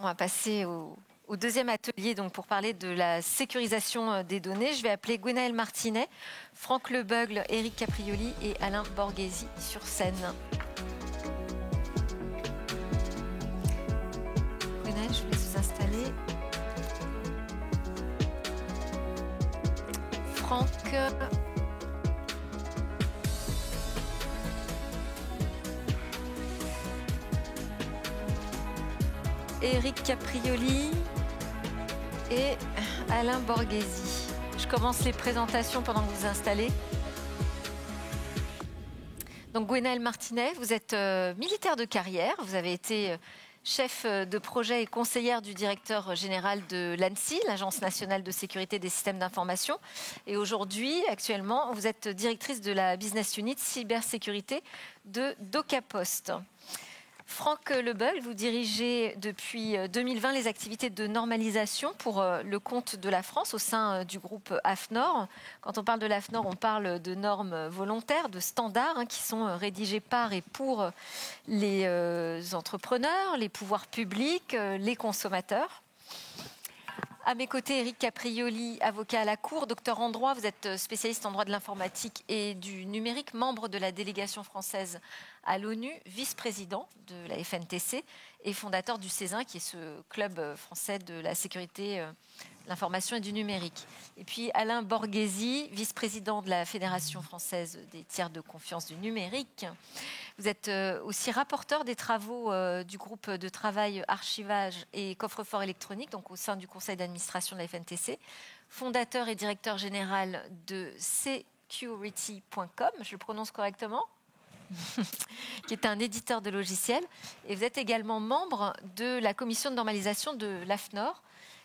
On va passer au deuxième atelier donc, pour parler de la sécurisation des données. Je vais appeler Gwenaëlle Martinet, Franck Lebeugle, Éric Caprioli et Alain Borghesi sur scène. Gwenaëlle, je vous laisse vous installer. Franck. Éric Caprioli et Alain Borghesi. Je commence les présentations pendant que vous vous installez. Donc Gwenaëlle Martinet, vous êtes militaire de carrière, vous avez été chef de projet et conseillère du directeur général de l'ANSSI, l'Agence nationale de sécurité des systèmes d'information. Et aujourd'hui, actuellement, vous êtes directrice de la business unit cybersécurité de DocaPost. Franck Lebeugle, vous dirigez depuis 2020 les activités de normalisation pour le compte de la France au sein du groupe AFNOR. Quand on parle de l'AFNOR, on parle de normes volontaires, de standards qui sont rédigés par et pour les entrepreneurs, les pouvoirs publics, les consommateurs. À mes côtés, Éric Caprioli, avocat à la Cour, docteur en droit. Vous êtes spécialiste en droit de l'informatique et du numérique, membre de la délégation française à l'ONU, vice-président de la FNTC et fondateur du CESIN, qui est ce club français de la sécurité, de l'information et du numérique. Et puis Alain Borghesi, vice-président de la Fédération française des tiers de confiance du numérique. Vous êtes aussi rapporteur des travaux du groupe de travail archivage et coffre-fort électronique, donc au sein du conseil d'administration de la FNTC, fondateur et directeur général de Security.com, je le prononce correctement, qui est un éditeur de logiciels. Et vous êtes également membre de la commission de normalisation de l'AFNOR,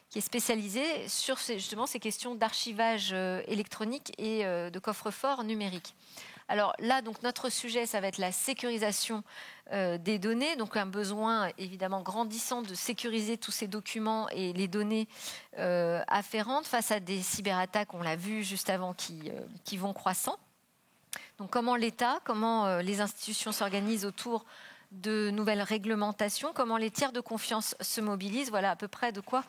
qui est spécialisée sur justement ces questions d'archivage électronique et de coffre-fort numérique. Alors là, donc, notre sujet, ça va être la sécurisation des données, donc un besoin évidemment grandissant de sécuriser tous ces documents et les données afférentes face à des cyberattaques, on l'a vu juste avant, qui vont croissant. Donc comment l'État, comment les institutions s'organisent autour de nouvelles réglementations, comment les tiers de confiance se mobilisent. Voilà à peu près de quoi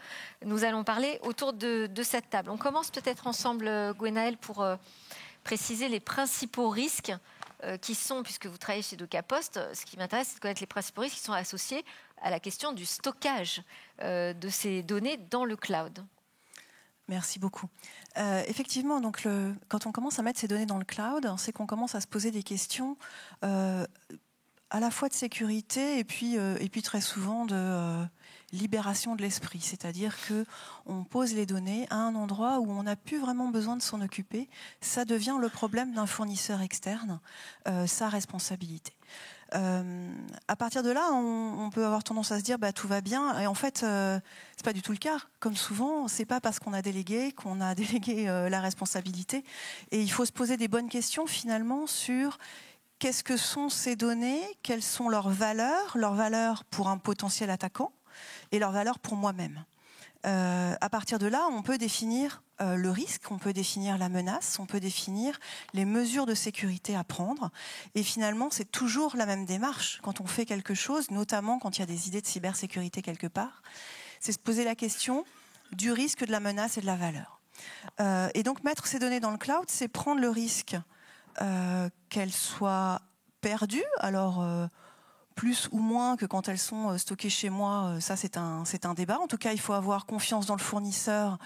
nous allons parler autour de cette table. On commence peut-être ensemble, Gwenaëlle, pour préciser les principaux risques qui sont, puisque vous travaillez chez DocaPost, ce qui m'intéresse, c'est de connaître les principaux risques qui sont associés à la question du stockage de ces données dans le cloud. Merci beaucoup. Effectivement, donc quand on commence à mettre ces données dans le cloud, c'est qu'on commence à se poser des questions à la fois de sécurité et puis très souvent de libération de l'esprit. C'est-à-dire qu'on pose les données à un endroit où on n'a plus vraiment besoin de s'en occuper. Ça devient le problème d'un fournisseur externe, sa responsabilité. À partir de là, on peut avoir tendance à se dire tout va bien, et en fait c'est pas du tout le cas. Comme souvent, c'est pas parce qu'on a délégué la responsabilité, et il faut se poser des bonnes questions finalement sur qu'est-ce que sont ces données, quelles sont leurs valeurs pour un potentiel attaquant et leurs valeurs pour moi-même. À partir de là, on peut définir le risque, on peut définir la menace, on peut définir les mesures de sécurité à prendre. Et finalement, c'est toujours la même démarche quand on fait quelque chose, notamment quand il y a des idées de cybersécurité quelque part. C'est se poser la question du risque, de la menace et de la valeur. Et donc, mettre ces données dans le cloud, c'est prendre le risque qu'elles soient perdues. Alors, plus ou moins que quand elles sont stockées chez moi, ça c'est un débat. En tout cas, il faut avoir confiance dans le fournisseur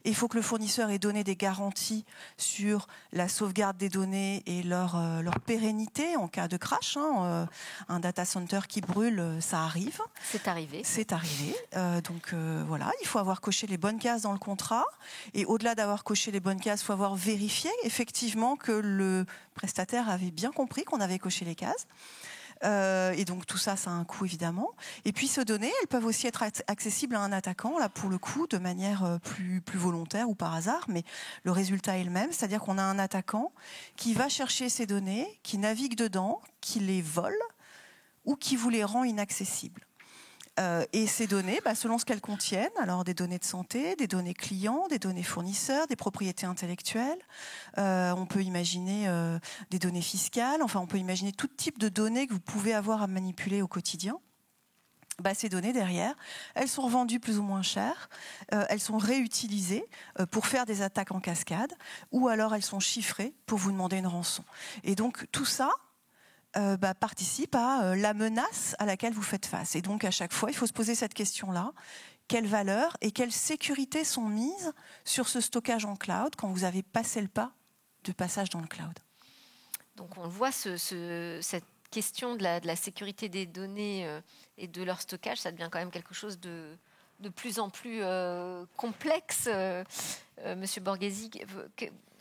et il faut que le fournisseur ait donné des garanties sur la sauvegarde des données et leur pérennité en cas de crash. Un data center qui brûle, ça arrive. C'est arrivé. C'est arrivé. Donc voilà, il faut avoir coché les bonnes cases dans le contrat. Et au-delà d'avoir coché les bonnes cases, il faut avoir vérifié effectivement que le prestataire avait bien compris qu'on avait coché les cases. Et donc tout ça, ça a un coût évidemment. Et puis ces données, elles peuvent aussi être accessibles à un attaquant, là pour le coup, de manière plus volontaire ou par hasard, mais le résultat est le même, c'est-à-dire qu'on a un attaquant qui va chercher ces données, qui navigue dedans, qui les vole ou qui vous les rend inaccessibles. Et ces données, selon ce qu'elles contiennent, alors des données de santé, des données clients, des données fournisseurs, des propriétés intellectuelles, on peut imaginer des données fiscales, enfin on peut imaginer tout type de données que vous pouvez avoir à manipuler au quotidien. ces données derrière, elles sont revendues plus ou moins cher, elles sont réutilisées pour faire des attaques en cascade, ou alors elles sont chiffrées pour vous demander une rançon. Et donc tout ça participe à la menace à laquelle vous faites face. Et donc à chaque fois, il faut se poser cette question-là. Quelles valeurs et quelles sécurités sont mises sur ce stockage en cloud quand vous avez passé le pas de passage dans le cloud? Donc on voit cette question de la sécurité des données et de leur stockage, ça devient quand même quelque chose de plus en plus complexe. Monsieur Borghesi,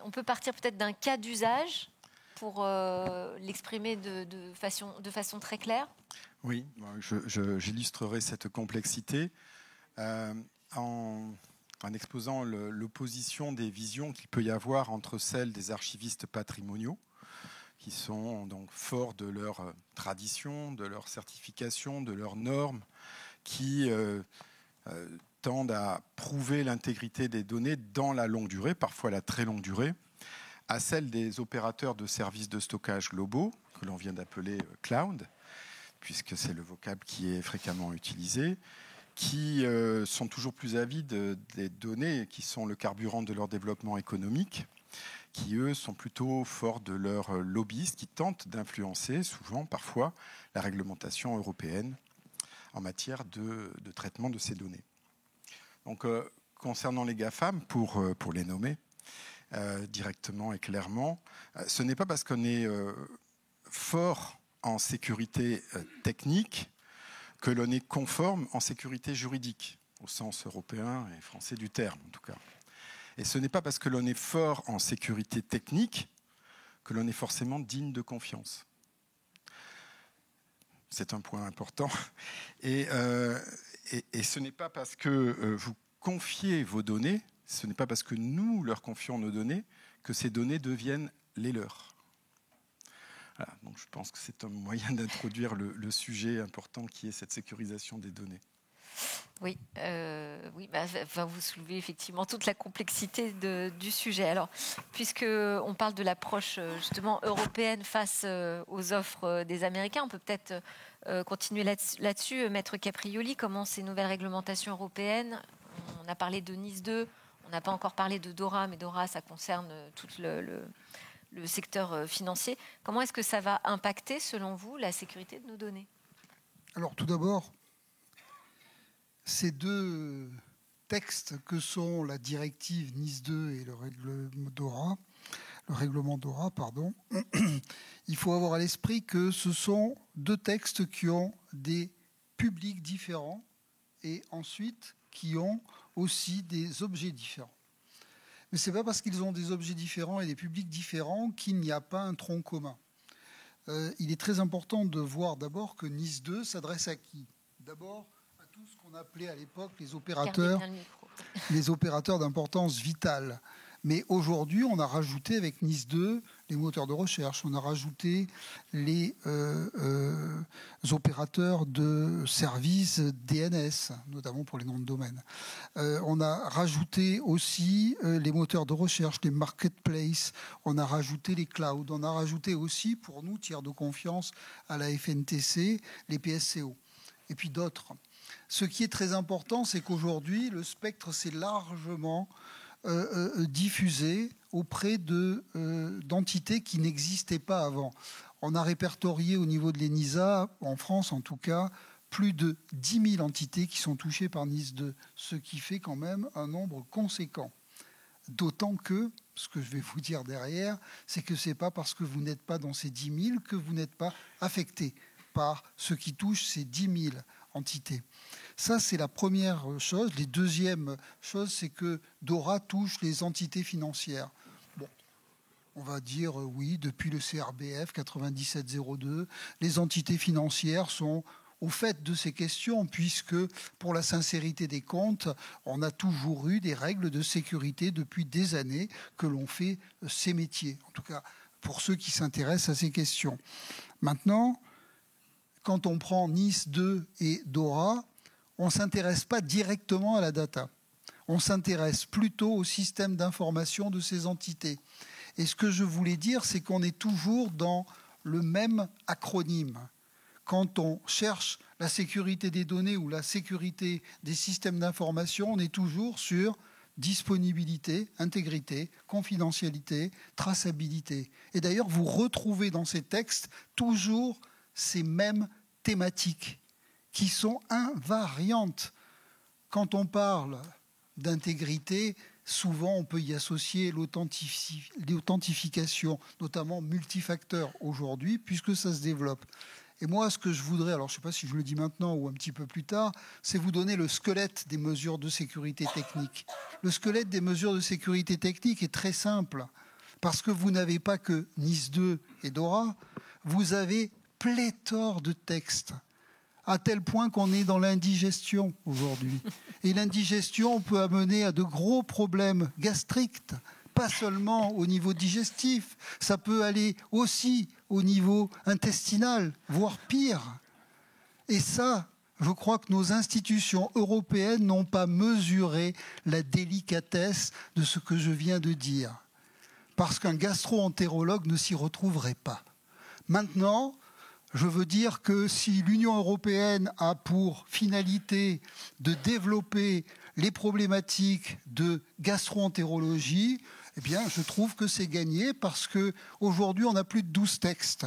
on peut partir peut-être d'un cas d'usage pour l'exprimer de façon très claire? Oui, j'illustrerai cette complexité en exposant l'opposition des visions qu'il peut y avoir entre celles des archivistes patrimoniaux, qui sont donc forts de leur tradition, de leur certification, de leurs normes, qui tendent à prouver l'intégrité des données dans la longue durée, parfois la très longue durée, à celle des opérateurs de services de stockage globaux, que l'on vient d'appeler cloud, puisque c'est le vocable qui est fréquemment utilisé, qui sont toujours plus avides des données qui sont le carburant de leur développement économique, qui, eux, sont plutôt forts de leurs lobbyistes qui tentent d'influencer, souvent, parfois, la réglementation européenne en matière de traitement de ces données. Donc, concernant les GAFAM, pour les nommer directement et clairement, ce n'est pas parce qu'on est fort en sécurité technique que l'on est conforme en sécurité juridique, au sens européen et français du terme, en tout cas. Et ce n'est pas parce que l'on est fort en sécurité technique que l'on est forcément digne de confiance. C'est un point important. Et ce n'est pas parce que vous confiez vos données, ce n'est pas parce que nous leur confions nos données que ces données deviennent les leurs. Voilà, donc je pense que c'est un moyen d'introduire le sujet important qui est cette sécurisation des données. Oui, vous soulevez effectivement toute la complexité du sujet. Alors, puisqu'on parle de l'approche justement européenne face aux offres des Américains, on peut peut-être continuer là-dessus. Maître Caprioli, comment ces nouvelles réglementations européennes, on a parlé de NIS 2, on n'a pas encore parlé de DORA, mais DORA, ça concerne tout le secteur financier. Comment est-ce que ça va impacter, selon vous, la sécurité de nos données? Alors, tout d'abord, ces deux textes que sont la directive NIS 2 et le règlement DORA, il faut avoir à l'esprit que ce sont deux textes qui ont des publics différents et ensuite qui ont aussi des objets différents. Mais ce n'est pas parce qu'ils ont des objets différents et des publics différents qu'il n'y a pas un tronc commun. Il est très important de voir d'abord que NIS 2 s'adresse à qui? D'abord, tout ce qu'on appelait à l'époque les opérateurs d'importance vitale. Mais aujourd'hui, on a rajouté avec NIS 2 les moteurs de recherche, on a rajouté les opérateurs de services DNS, notamment pour les noms de domaine. On a rajouté aussi les moteurs de recherche, les marketplaces, on a rajouté les clouds, on a rajouté aussi, pour nous, tiers de confiance à la FNTC, les PSCO, et puis d'autres. Ce qui est très important, c'est qu'aujourd'hui, le spectre s'est largement diffusé auprès d'entités qui n'existaient pas avant. On a répertorié au niveau de l'ENISA, en France en tout cas, plus de 10 000 entités qui sont touchées par NIS 2, ce qui fait quand même un nombre conséquent. D'autant que, ce que je vais vous dire derrière, c'est que ce n'est pas parce que vous n'êtes pas dans ces 10 000 que vous n'êtes pas affecté par ce qui touche ces 10 000 entités. Ça, c'est la première chose. La deuxième chose, c'est que DORA touche les entités financières. Bon, on va dire oui, depuis le CRBF 9702, les entités financières sont au fait de ces questions, puisque pour la sincérité des comptes, on a toujours eu des règles de sécurité depuis des années que l'on fait ces métiers. En tout cas, pour ceux qui s'intéressent à ces questions. Maintenant, quand on prend NIS 2 et DORA, on ne s'intéresse pas directement à la data. On s'intéresse plutôt au système d'information de ces entités. Et ce que je voulais dire, c'est qu'on est toujours dans le même acronyme. quand on cherche la sécurité des données ou la sécurité des systèmes d'information, on est toujours sur disponibilité, intégrité, confidentialité, traçabilité. Et d'ailleurs, vous retrouvez dans ces textes toujours ces mêmes thématiques qui sont invariantes. Quand on parle d'intégrité, souvent on peut y associer l'authentification, notamment multifacteur aujourd'hui, puisque ça se développe. Et moi, ce que je voudrais, alors je ne sais pas si je le dis maintenant ou un petit peu plus tard, c'est vous donner le squelette des mesures de sécurité technique. Le squelette des mesures de sécurité technique est très simple, parce que vous n'avez pas que NIS 2 et DORA, vous avez pléthore de textes, à tel point qu'on est dans l'indigestion aujourd'hui. Et l'indigestion peut amener à de gros problèmes gastriques, pas seulement au niveau digestif, ça peut aller aussi au niveau intestinal, voire pire. Et ça, je crois que nos institutions européennes n'ont pas mesuré la délicatesse de ce que je viens de dire. Parce qu'un gastro-entérologue ne s'y retrouverait pas. Maintenant, je veux dire que si l'Union européenne a pour finalité de développer les problématiques de gastro-entérologie, eh bien, je trouve que c'est gagné parce qu'aujourd'hui, on a plus de 12 textes.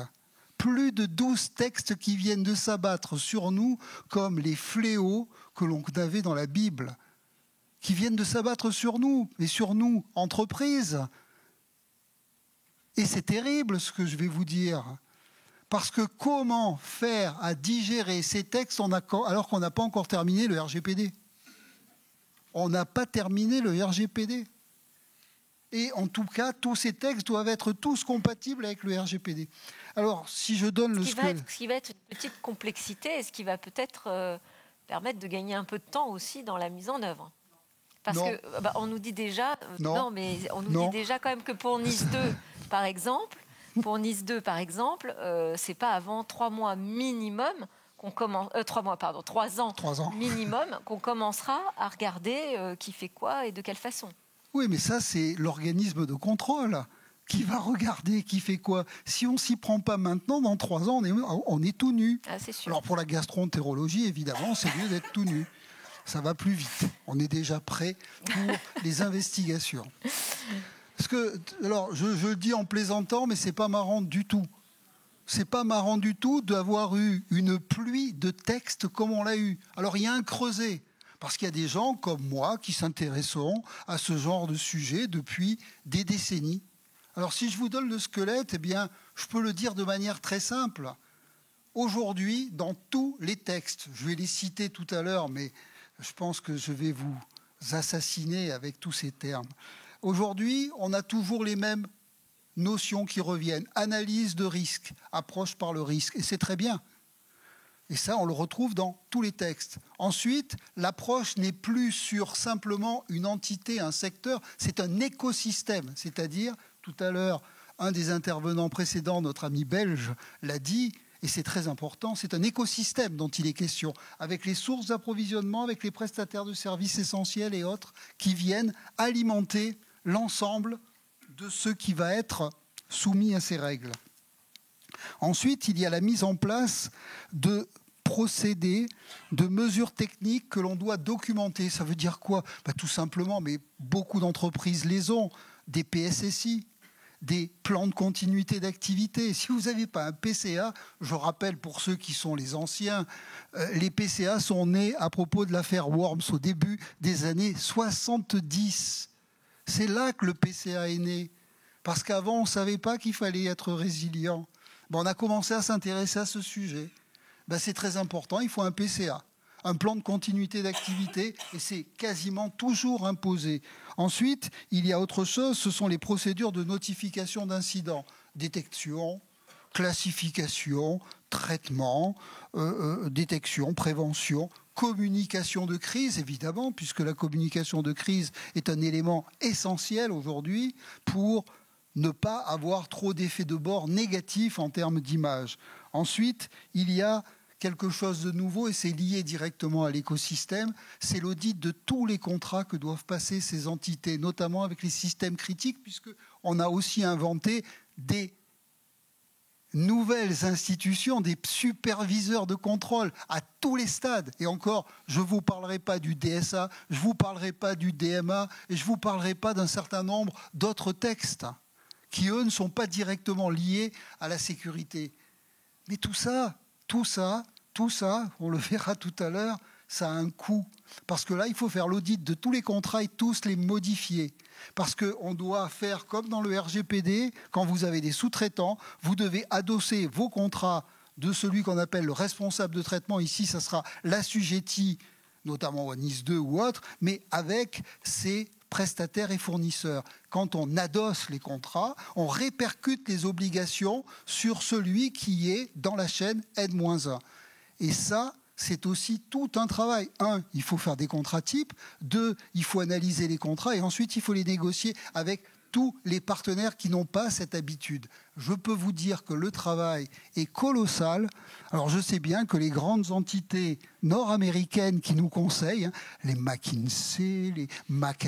Plus de 12 textes qui viennent de s'abattre sur nous comme les fléaux que l'on avait dans la Bible, qui viennent de s'abattre sur nous, et sur nous, entreprises. Et c'est terrible ce que je vais vous dire. Parce que comment faire à digérer ces textes alors qu'on n'a pas encore terminé le RGPD ? On n'a pas terminé le RGPD. Et en tout cas, tous ces textes doivent être tous compatibles avec le RGPD. Alors, si je donne ce qui va être une petite complexité et ce qui va peut-être permettre de gagner un peu de temps aussi dans la mise en œuvre. Parce que on nous dit déjà, dit déjà quand même que pour NIS 2, par exemple, c'est pas avant 3 mois minimum qu'on commence, 3 ans minimum qu'on commencera à regarder qui fait quoi et de quelle façon. Oui, mais ça, c'est l'organisme de contrôle qui va regarder qui fait quoi. Si on ne s'y prend pas maintenant, dans 3 ans, on est tout nu. Ah, c'est sûr. Alors, pour la gastro-entérologie, évidemment, c'est mieux d'être tout nu. Ça va plus vite. On est déjà prêt pour les investigations. Parce que, alors, je le dis en plaisantant, mais c'est pas marrant du tout. C'est pas marrant du tout d'avoir eu une pluie de textes comme on l'a eu. Alors, il y a un creuset. Parce qu'il y a des gens comme moi qui s'intéressent à ce genre de sujet depuis des décennies. Alors si je vous donne le squelette, eh bien, je peux le dire de manière très simple. Aujourd'hui, dans tous les textes, je vais les citer tout à l'heure, mais je pense que je vais vous assassiner avec tous ces termes. Aujourd'hui, on a toujours les mêmes notions qui reviennent. Analyse de risque, approche par le risque, et c'est très bien. Et ça, on le retrouve dans tous les textes. Ensuite, l'approche n'est plus sur simplement une entité, un secteur, c'est un écosystème. C'est-à-dire, tout à l'heure, un des intervenants précédents, notre ami belge, l'a dit, et c'est très important, c'est un écosystème dont il est question, avec les sources d'approvisionnement, avec les prestataires de services essentiels et autres, qui viennent alimenter l'ensemble de ce qui va être soumis à ces règles. Ensuite, il y a la mise en place de procédés, de mesures techniques que l'on doit documenter. Ça veut dire quoi ? Tout simplement, mais beaucoup d'entreprises les ont, des PSSI, des plans de continuité d'activité. Si vous n'avez pas un PCA, je rappelle pour ceux qui sont les anciens, les PCA sont nés à propos de l'affaire Worms au début des années 70. C'est là que le PCA est né. Parce qu'avant, on ne savait pas qu'il fallait être résilient. On a commencé à s'intéresser à ce sujet. C'est très important, il faut un PCA, un plan de continuité d'activité, et c'est quasiment toujours imposé. Ensuite, il y a autre chose, ce sont les procédures de notification d'incidents, détection, classification, traitement, détection, prévention, communication de crise, évidemment, puisque la communication de crise est un élément essentiel aujourd'hui pour ne pas avoir trop d'effets de bord négatifs en termes d'image. Ensuite, il y a quelque chose de nouveau, et c'est lié directement à l'écosystème, c'est l'audit de tous les contrats que doivent passer ces entités, notamment avec les systèmes critiques, puisqu'on a aussi inventé des nouvelles institutions, des superviseurs de contrôle à tous les stades. Et encore, je ne vous parlerai pas du DSA, je ne vous parlerai pas du DMA, et je ne vous parlerai pas d'un certain nombre d'autres textes qui, eux, ne sont pas directement liés à la sécurité. Mais tout ça, on le verra tout à l'heure, ça a un coût. Parce que là, il faut faire l'audit de tous les contrats et tous les modifier. Parce qu'on doit faire comme dans le RGPD, quand vous avez des sous-traitants, vous devez adosser vos contrats de celui qu'on appelle le responsable de traitement. Ici, ça sera l'assujetti, notamment au NIS 2 ou autre, mais avec ses prestataires et fournisseurs. Quand on adosse les contrats, on répercute les obligations sur celui qui est dans la chaîne N-1. Et ça, c'est aussi tout un travail. 1, il faut faire des contrats types. 2, il faut analyser les contrats. Et ensuite, il faut les négocier avec tous les partenaires qui n'ont pas cette habitude. Je peux vous dire que le travail est colossal. Alors, je sais bien que les grandes entités nord-américaines qui nous conseillent, les McKinsey, les Mac,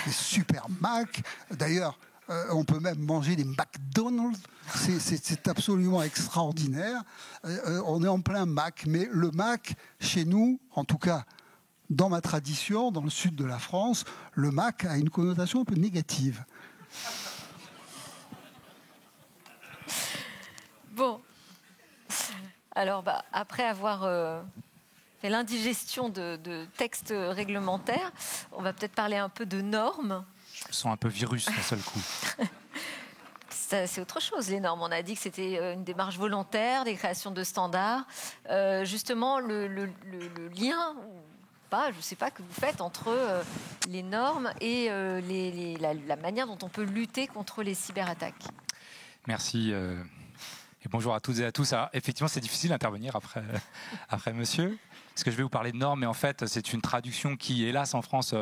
les Super Mac, d'ailleurs, on peut même manger des McDonald's, c'est absolument extraordinaire. On est en plein Mac, mais le Mac, chez nous, en tout cas dans ma tradition, dans le sud de la France, le Mac a une connotation un peu négative. Bon, alors après avoir fait l'indigestion de textes réglementaires, on va peut-être parler un peu de normes. Je me sens un peu virus d'un seul coup. C'est autre chose, les normes. On a dit que c'était une démarche volontaire, des créations de standards. Justement, le lien, je ne sais pas, que vous faites entre les normes et la manière dont on peut lutter contre les cyberattaques. Merci. Et bonjour à toutes et à tous. Alors, effectivement, c'est difficile d'intervenir après monsieur. Parce que je vais vous parler de normes, mais en fait, c'est une traduction qui, hélas, en France,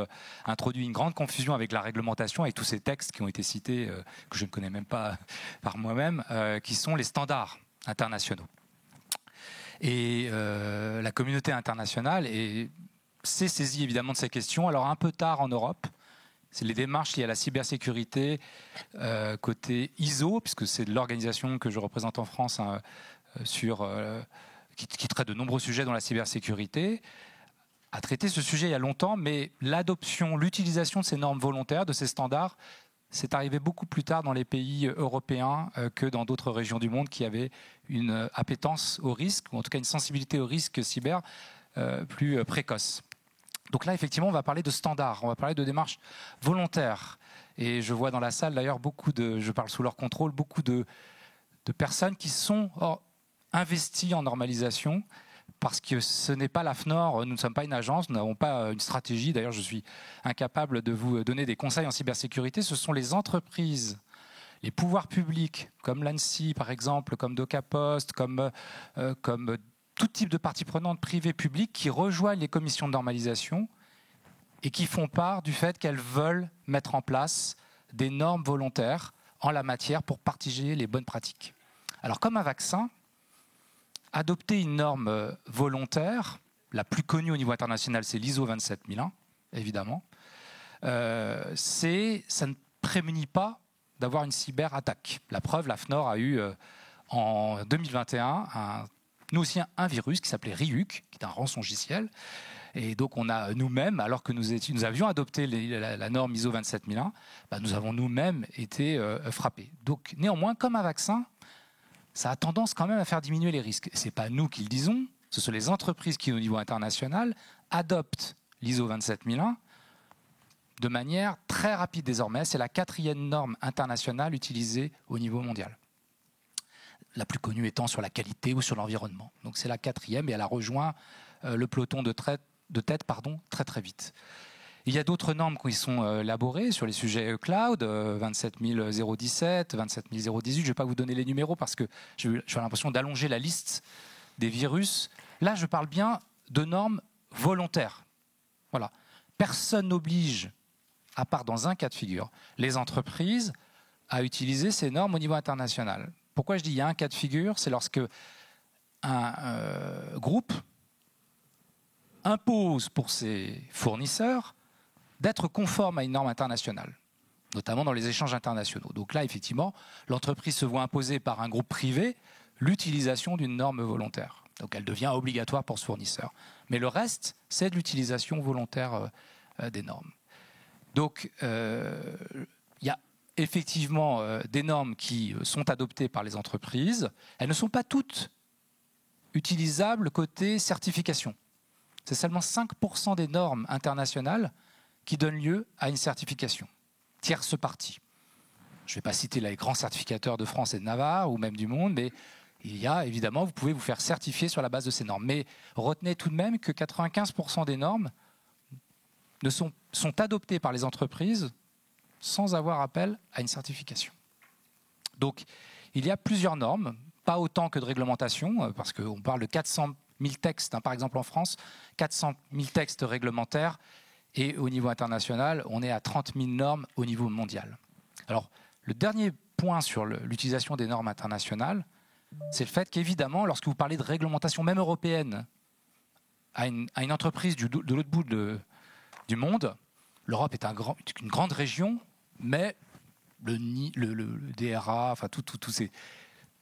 introduit une grande confusion avec la réglementation, avec tous ces textes qui ont été cités, que je ne connais même pas par moi-même, qui sont les standards internationaux. Et la communauté internationale s'est saisie évidemment de ces questions, alors un peu tard en Europe. C'est les démarches liées à la cybersécurité côté ISO, puisque c'est l'organisation que je représente en France qui traite de nombreux sujets dans la cybersécurité, a traité ce sujet il y a longtemps, mais l'adoption, l'utilisation de ces normes volontaires, de ces standards, c'est arrivé beaucoup plus tard dans les pays européens que dans d'autres régions du monde qui avaient une appétence au risque, ou en tout cas une sensibilité au risque cyber plus précoce. Donc là, effectivement, on va parler de standards, on va parler de démarches volontaires. Et je vois dans la salle, d'ailleurs, je parle sous leur contrôle, beaucoup de personnes qui sont investis en normalisation, parce que ce n'est pas l'AFNOR, nous ne sommes pas une agence, nous n'avons pas une stratégie. D'ailleurs, je suis incapable de vous donner des conseils en cybersécurité. Ce sont les entreprises, les pouvoirs publics, comme l'ANSSI par exemple, comme DocaPost, comme tout type de parties prenantes privées publiques qui rejoignent les commissions de normalisation et qui font part du fait qu'elles veulent mettre en place des normes volontaires en la matière pour partager les bonnes pratiques. Alors, comme un vaccin, adopter une norme volontaire, la plus connue au niveau international, c'est l'ISO 27001, évidemment. Ça ne prémunit pas d'avoir une cyberattaque. La preuve, l'AFNOR a eu en 2021 nous aussi un virus qui s'appelait Ryuk, qui est un rançongiciel. Et donc on a nous-mêmes, alors que nous avions adopté la norme ISO 27001, nous avons nous-mêmes été frappés. Donc néanmoins, comme un vaccin, ça a tendance quand même à faire diminuer les risques. Ce n'est pas nous qui le disons, ce sont les entreprises qui, au niveau international, adoptent l'ISO 27001 de manière très rapide désormais. C'est la 4e norme internationale utilisée au niveau mondial. La plus connue étant sur la qualité ou sur l'environnement. Donc c'est la 4e et elle a rejoint le peloton de tête très très vite. Il y a d'autres normes qui sont élaborées sur les sujets cloud, 27017, 27018. Je ne vais pas vous donner les numéros parce que j'ai l'impression d'allonger la liste des virus. Là, je parle bien de normes volontaires. Voilà. Personne n'oblige, à part dans un cas de figure, les entreprises à utiliser ces normes au niveau international. Pourquoi je dis il y a un cas de figure? C'est lorsque un groupe impose pour ses fournisseurs d'être conforme à une norme internationale. notamment dans les échanges internationaux. Donc là, effectivement, l'entreprise se voit imposer par un groupe privé l'utilisation d'une norme volontaire. Donc elle devient obligatoire pour ce fournisseur. Mais le reste, c'est de l'utilisation volontaire des normes. Donc il y a effectivement des normes qui sont adoptées par les entreprises. Elles ne sont pas toutes utilisables côté certification. C'est seulement 5% des normes internationales qui donnent lieu à une certification. Tierce partie. Je ne vais pas citer les grands certificateurs de France et de Navarre ou même du monde, mais il y a évidemment, vous pouvez vous faire certifier sur la base de ces normes. Mais retenez tout de même que 95% des normes sont adoptées par les entreprises sans avoir appel à une certification. Donc, il y a plusieurs normes, pas autant que de réglementations, parce qu'on parle de 400 000 textes, par exemple en France, 400 000 textes réglementaires, et au niveau international, on est à 30 000 normes au niveau mondial. Alors, le dernier point sur l'utilisation des normes internationales, c'est le fait qu'évidemment, lorsque vous parlez de réglementation, même européenne, à une entreprise de l'autre bout du monde, l'Europe est une grande région, mais le DRA, enfin tout ces,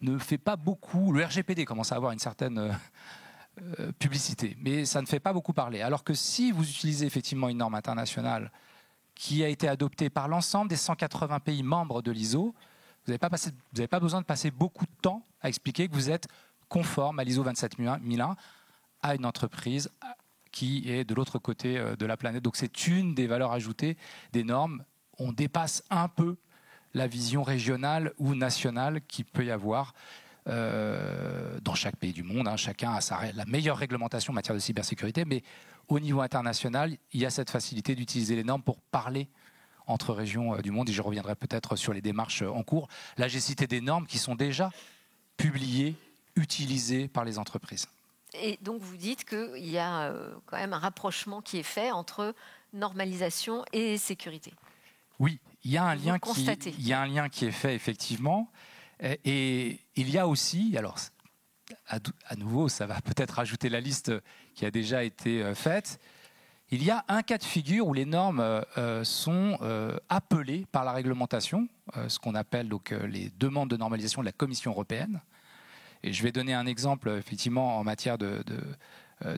ne fait pas beaucoup. Le RGPD commence à avoir une certaine publicité, mais ça ne fait pas beaucoup parler. Alors que si vous utilisez effectivement une norme internationale qui a été adoptée par l'ensemble des 180 pays membres de l'ISO, vous n'avez pas besoin de passer beaucoup de temps à expliquer que vous êtes conforme à l'ISO 27001 à une entreprise qui est de l'autre côté de la planète. Donc c'est une des valeurs ajoutées des normes. On dépasse un peu la vision régionale ou nationale qu'il peut y avoir dans chaque pays du monde. Chacun a la meilleure réglementation en matière de cybersécurité, mais au niveau international, il y a cette facilité d'utiliser les normes pour parler entre régions du monde, et je reviendrai peut-être sur les démarches en cours. Là, j'ai cité des normes qui sont déjà publiées, utilisées par les entreprises. Et donc, vous dites qu'il y a quand même un rapprochement qui est fait entre normalisation et sécurité. Oui, il y a un lien qui est fait, effectivement. Et il y a aussi, alors à nouveau, ça va peut-être ajouter la liste qui a déjà été faite, il y a un cas de figure où les normes sont appelées par la réglementation, ce qu'on appelle donc les demandes de normalisation de la Commission européenne. Et je vais donner un exemple, effectivement, en matière de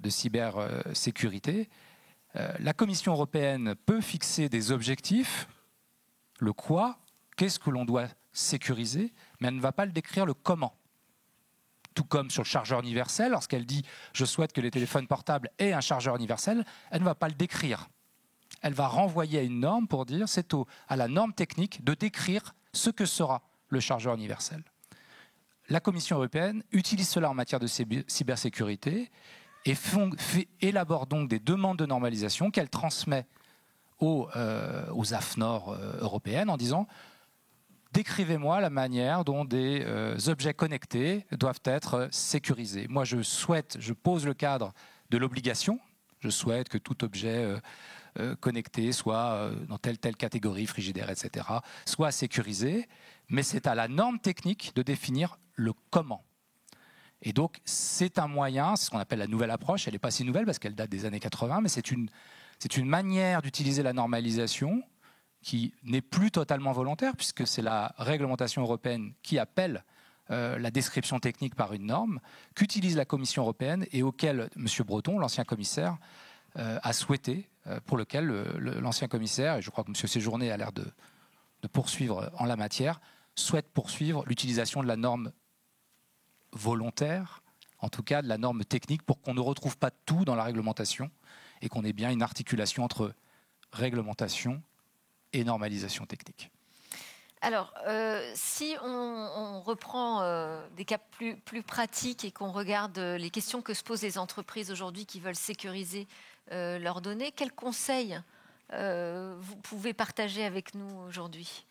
cybersécurité. La Commission européenne peut fixer des objectifs, le quoi, qu'est-ce que l'on doit sécuriser, mais elle ne va pas le décrire le comment. Tout comme sur le chargeur universel, lorsqu'elle dit « je souhaite que les téléphones portables aient un chargeur universel », elle ne va pas le décrire. Elle va renvoyer à une norme pour dire c'est à la norme technique de décrire ce que sera le chargeur universel. La Commission européenne utilise cela en matière de cybersécurité et élabore donc des demandes de normalisation qu'elle transmet aux AFNOR européennes en disant « décrivez-moi la manière dont des objets connectés doivent être sécurisés. Moi, je pose le cadre de l'obligation. Je souhaite que tout objet connecté soit dans telle catégorie, frigidaire, etc., soit sécurisé. Mais c'est à la norme technique de définir le comment. » Et donc, c'est un moyen, c'est ce qu'on appelle la nouvelle approche. Elle n'est pas si nouvelle parce qu'elle date des années 80, mais c'est une manière d'utiliser la normalisation qui n'est plus totalement volontaire, puisque c'est la réglementation européenne qui appelle la description technique par une norme, qu'utilise la Commission européenne et auquel M. Breton, l'ancien commissaire, a souhaité, pour lequel l'ancien commissaire, et je crois que M. Séjourné a l'air de poursuivre en la matière, souhaite poursuivre l'utilisation de la norme volontaire, en tout cas de la norme technique, pour qu'on ne retrouve pas tout dans la réglementation et qu'on ait bien une articulation entre réglementation et normalisation technique. Alors, si on reprend des cas plus pratiques et qu'on regarde les questions que se posent les entreprises aujourd'hui qui veulent sécuriser leurs données, quels conseils vous pouvez partager avec nous aujourd'hui ?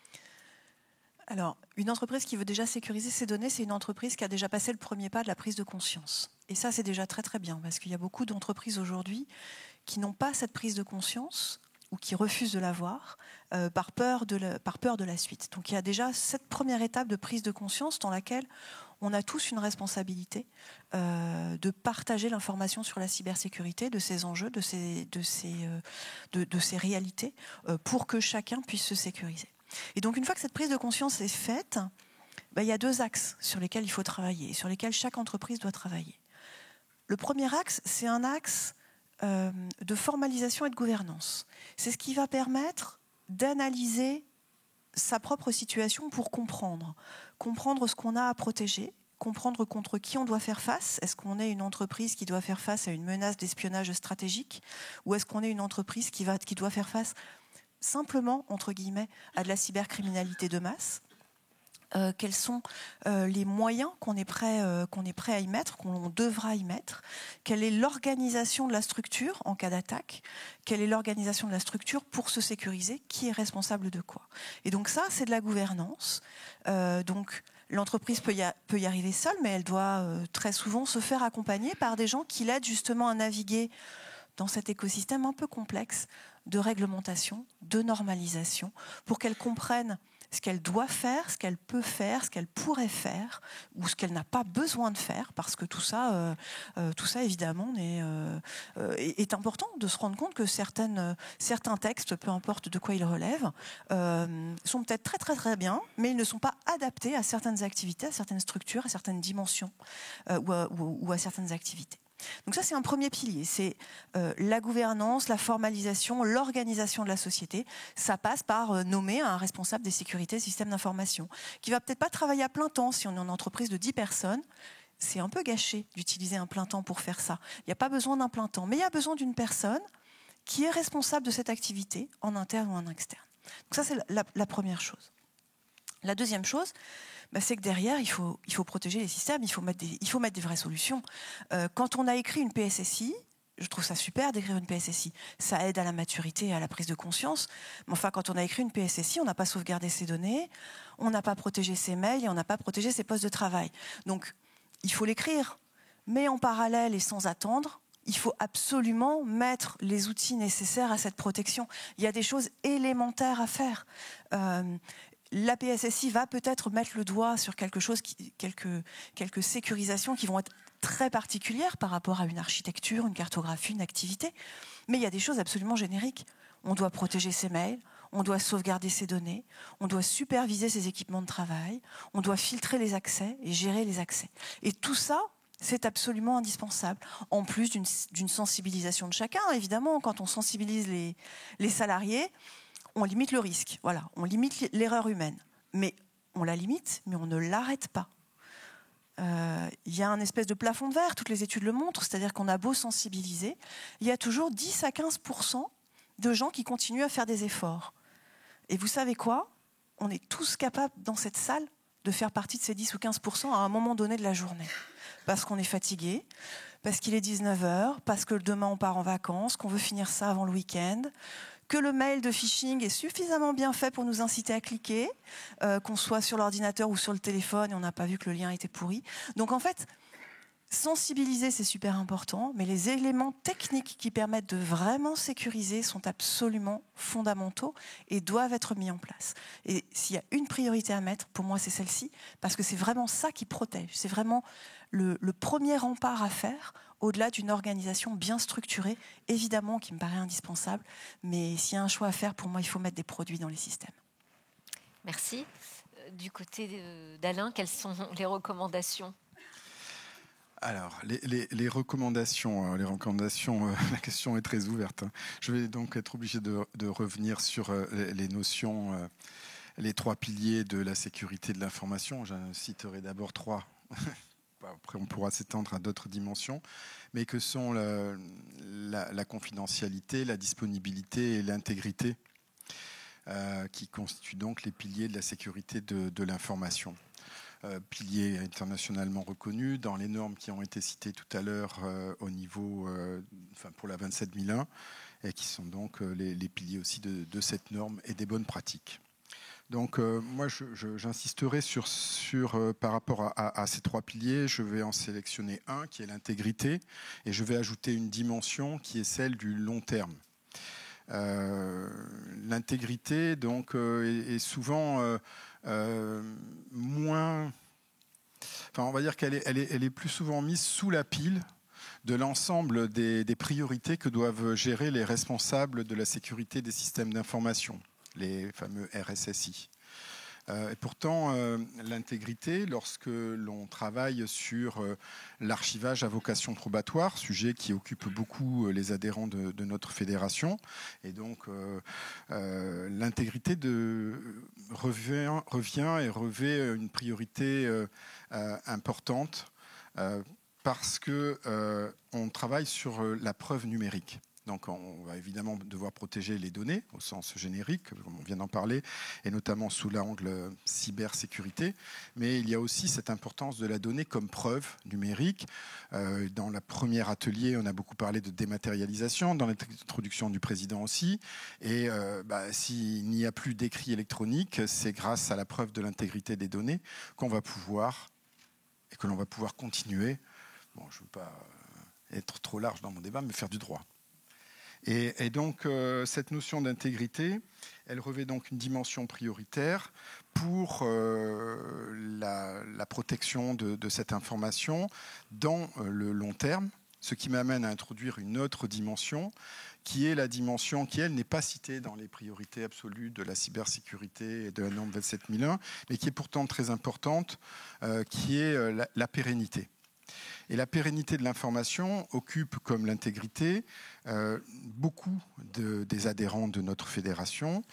Alors, une entreprise qui veut déjà sécuriser ses données, c'est une entreprise qui a déjà passé le premier pas de la prise de conscience. Et ça, c'est déjà très très bien, parce qu'il y a beaucoup d'entreprises aujourd'hui qui n'ont pas cette prise de conscience ou qui refusent de l'avoir par peur de la suite. Donc il y a déjà cette première étape de prise de conscience dans laquelle on a tous une responsabilité de partager l'information sur la cybersécurité, de ses enjeux, de ses réalités, pour que chacun puisse se sécuriser. Et donc, une fois que cette prise de conscience est faite, il y a 2 axes sur lesquels il faut travailler, sur lesquels chaque entreprise doit travailler. Le premier axe, c'est un axe de formalisation et de gouvernance. C'est ce qui va permettre d'analyser sa propre situation pour comprendre ce qu'on a à protéger, comprendre contre qui on doit faire face. Est-ce qu'on est une entreprise qui doit faire face à une menace d'espionnage stratégique, ou est-ce qu'on est une entreprise qui doit faire face simplement, entre guillemets, à de la cybercriminalité de masse? Quels sont les moyens qu'on est prêt à y mettre, qu'on devra y mettre? Quelle est l'organisation de la structure en cas d'attaque? Quelle est l'organisation de la structure pour se sécuriser? Qui est responsable de quoi? Et donc ça, c'est de la gouvernance. Donc l'entreprise peut y arriver seule, mais elle doit très souvent se faire accompagner par des gens qui l'aident justement à naviguer dans cet écosystème un peu complexe de réglementation, de normalisation, pour qu'elle comprenne ce qu'elle doit faire, ce qu'elle peut faire, ce qu'elle pourrait faire, ou ce qu'elle n'a pas besoin de faire, parce que tout ça évidemment, est important de se rendre compte que certains textes, peu importe de quoi ils relèvent, sont peut-être très très très bien, mais ils ne sont pas adaptés à certaines activités, à certaines structures, à certaines dimensions, ou à certaines activités. Donc ça, c'est un premier pilier, c'est la gouvernance, la formalisation, l'organisation de la société. Ça passe par nommer un responsable des sécurités systèmes d'information, qui va peut-être pas travailler à plein temps. Si on est une entreprise de 10 personnes, c'est un peu gâché d'utiliser un plein temps pour faire ça. Il n'y a pas besoin d'un plein temps, mais il y a besoin d'une personne qui est responsable de cette activité, en interne ou en externe. Donc ça, c'est la première chose. La deuxième chose, c'est que derrière, il faut protéger les systèmes, il faut mettre des vraies solutions. Quand on a écrit une PSSI, je trouve ça super d'écrire une PSSI. Ça aide à la maturité et à la prise de conscience. Mais enfin, quand on a écrit une PSSI, on n'a pas sauvegardé ses données, on n'a pas protégé ses mails et on n'a pas protégé ses postes de travail. Donc, il faut l'écrire. Mais en parallèle et sans attendre, il faut absolument mettre les outils nécessaires à cette protection. Il y a des choses élémentaires à faire. La PSSI va peut-être mettre le doigt sur quelque chose, quelques sécurisations qui vont être très particulières par rapport à une architecture, une cartographie, une activité. Mais il y a des choses absolument génériques. On doit protéger ses mails, on doit sauvegarder ses données, on doit superviser ses équipements de travail, on doit filtrer les accès et gérer les accès. Et tout ça, c'est absolument indispensable. En plus d'une sensibilisation de chacun, évidemment, quand on sensibilise les salariés, on limite le risque, voilà, on limite l'erreur humaine. Mais on la limite, mais on ne l'arrête pas. Il y a un espèce de plafond de verre, toutes les études le montrent, c'est-à-dire qu'on a beau sensibiliser, il y a toujours 10 à 15% de gens qui continuent à faire des efforts. Et vous savez quoi? On est tous capables dans cette salle de faire partie de ces 10 ou 15% à un moment donné de la journée. Parce qu'on est fatigué, parce qu'il est 19h, parce que demain on part en vacances, qu'on veut finir ça avant le week-end, que le mail de phishing est suffisamment bien fait pour nous inciter à cliquer, qu'on soit sur l'ordinateur ou sur le téléphone et on n'a pas vu que le lien était pourri. Donc en fait, sensibiliser, c'est super important, mais les éléments techniques qui permettent de vraiment sécuriser sont absolument fondamentaux et doivent être mis en place. Et s'il y a une priorité à mettre, pour moi, c'est celle-ci, parce que c'est vraiment ça qui protège. C'est vraiment le premier rempart à faire, au-delà d'une organisation bien structurée, évidemment, qui me paraît indispensable. Mais s'il y a un choix à faire, pour moi, il faut mettre des produits dans les systèmes. Merci. Du côté d'Alain, quelles sont les recommandations ? Alors, les recommandations, la question est très ouverte. Je vais donc être obligé de revenir sur les notions, les 3 piliers de la sécurité de l'information. J'en citerai d'abord 3. Après, on pourra s'étendre à d'autres dimensions, mais que sont la confidentialité, la disponibilité et l'intégrité, qui constituent donc les piliers de la sécurité de l'information. Piliers internationalement reconnus dans les normes qui ont été citées tout à l'heure au niveau, pour la 27001, et qui sont donc les piliers aussi de cette norme et des bonnes pratiques. Donc moi, j'insisterai par rapport à ces 3 piliers. Je vais en sélectionner un qui est l'intégrité, et je vais ajouter une dimension qui est celle du long terme. L'intégrité donc est souvent moins, on va dire qu'elle est plus souvent mise sous la pile de l'ensemble des priorités que doivent gérer les responsables de la sécurité des systèmes d'information. les fameux RSSI. Et pourtant, l'intégrité, lorsque l'on travaille sur l'archivage à vocation probatoire, sujet qui occupe beaucoup les adhérents de notre fédération, et donc l'intégrité revient et revêt une priorité importante parce qu'on travaille sur la preuve numérique. Donc on va évidemment devoir protéger les données au sens générique, comme on vient d'en parler, et notamment sous l'angle cybersécurité. Mais il y a aussi cette importance de la donnée comme preuve numérique. Dans le premier atelier, on a beaucoup parlé de dématérialisation, dans l'introduction du président aussi. Et s'il n'y a plus d'écrit électronique, c'est grâce à la preuve de l'intégrité des données qu'on va pouvoir, et que l'on va pouvoir continuer, bon, je ne veux pas être trop large dans mon débat, mais faire du droit. Et donc, cette notion d'intégrité, elle revêt donc une dimension prioritaire pour la protection de cette information dans le long terme, ce qui m'amène à introduire une autre dimension, qui est la dimension qui, elle, n'est pas citée dans les priorités absolues de la cybersécurité et de la norme 27001, mais qui est pourtant très importante, qui est la pérennité. Et la pérennité de l'information occupe, comme l'intégrité, beaucoup des adhérents de notre fédération,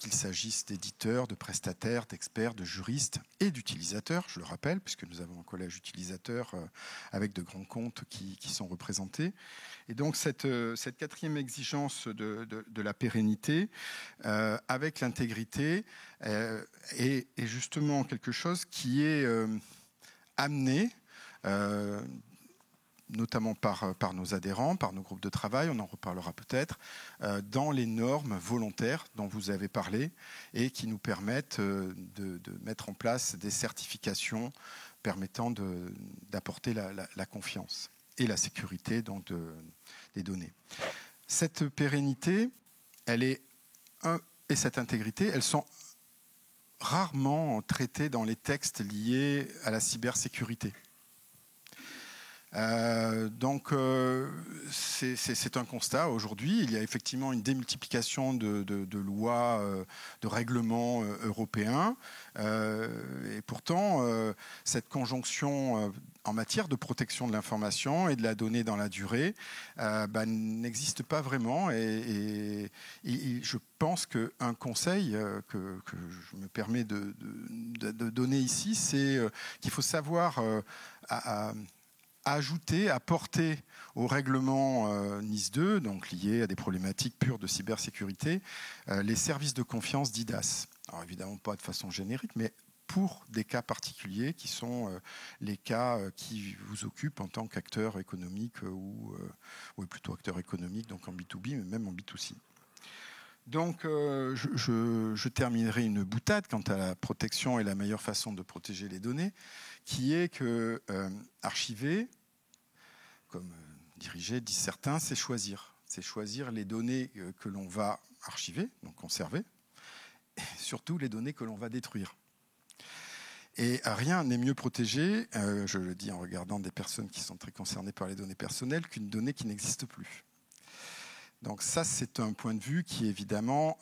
qu'il s'agisse d'éditeurs, de prestataires, d'experts, de juristes et d'utilisateurs, je le rappelle, puisque nous avons un collège utilisateur avec de grands comptes qui sont représentés. Et donc cette quatrième exigence de la pérennité avec l'intégrité est justement quelque chose qui est amené notamment par nos adhérents, par nos groupes de travail, on en reparlera peut-être, dans les normes volontaires dont vous avez parlé et qui nous permettent de mettre en place des certifications permettant d'apporter la confiance et la sécurité donc, des données. Cette pérennité, et cette intégrité, elles sont rarement traitées dans les textes liés à la cybersécurité. Donc c'est un constat aujourd'hui. Il y a effectivement une démultiplication de lois, de règlements européens. Et pourtant, cette conjonction en matière de protection de l'information et de la donnée dans la durée n'existe pas vraiment. Et je pense qu'un conseil que je me permets de donner ici, c'est qu'il faut savoir apporter au règlement NIS 2, donc lié à des problématiques pures de cybersécurité, les services de confiance d'IDAS. Alors évidemment pas de façon générique, mais pour des cas particuliers qui sont les cas qui vous occupent en tant qu'acteur économique ou plutôt acteur économique, donc en B2B, mais même en B2C. Donc, je terminerai une boutade quant à la protection et la meilleure façon de protéger les données, qui est que archiver, comme diriger, disent certains, c'est choisir. C'est choisir les données que l'on va archiver, donc conserver, et surtout les données que l'on va détruire. Et rien n'est mieux protégé, je le dis en regardant des personnes qui sont très concernées par les données personnelles, qu'une donnée qui n'existe plus. Donc ça, c'est un point de vue qui, évidemment,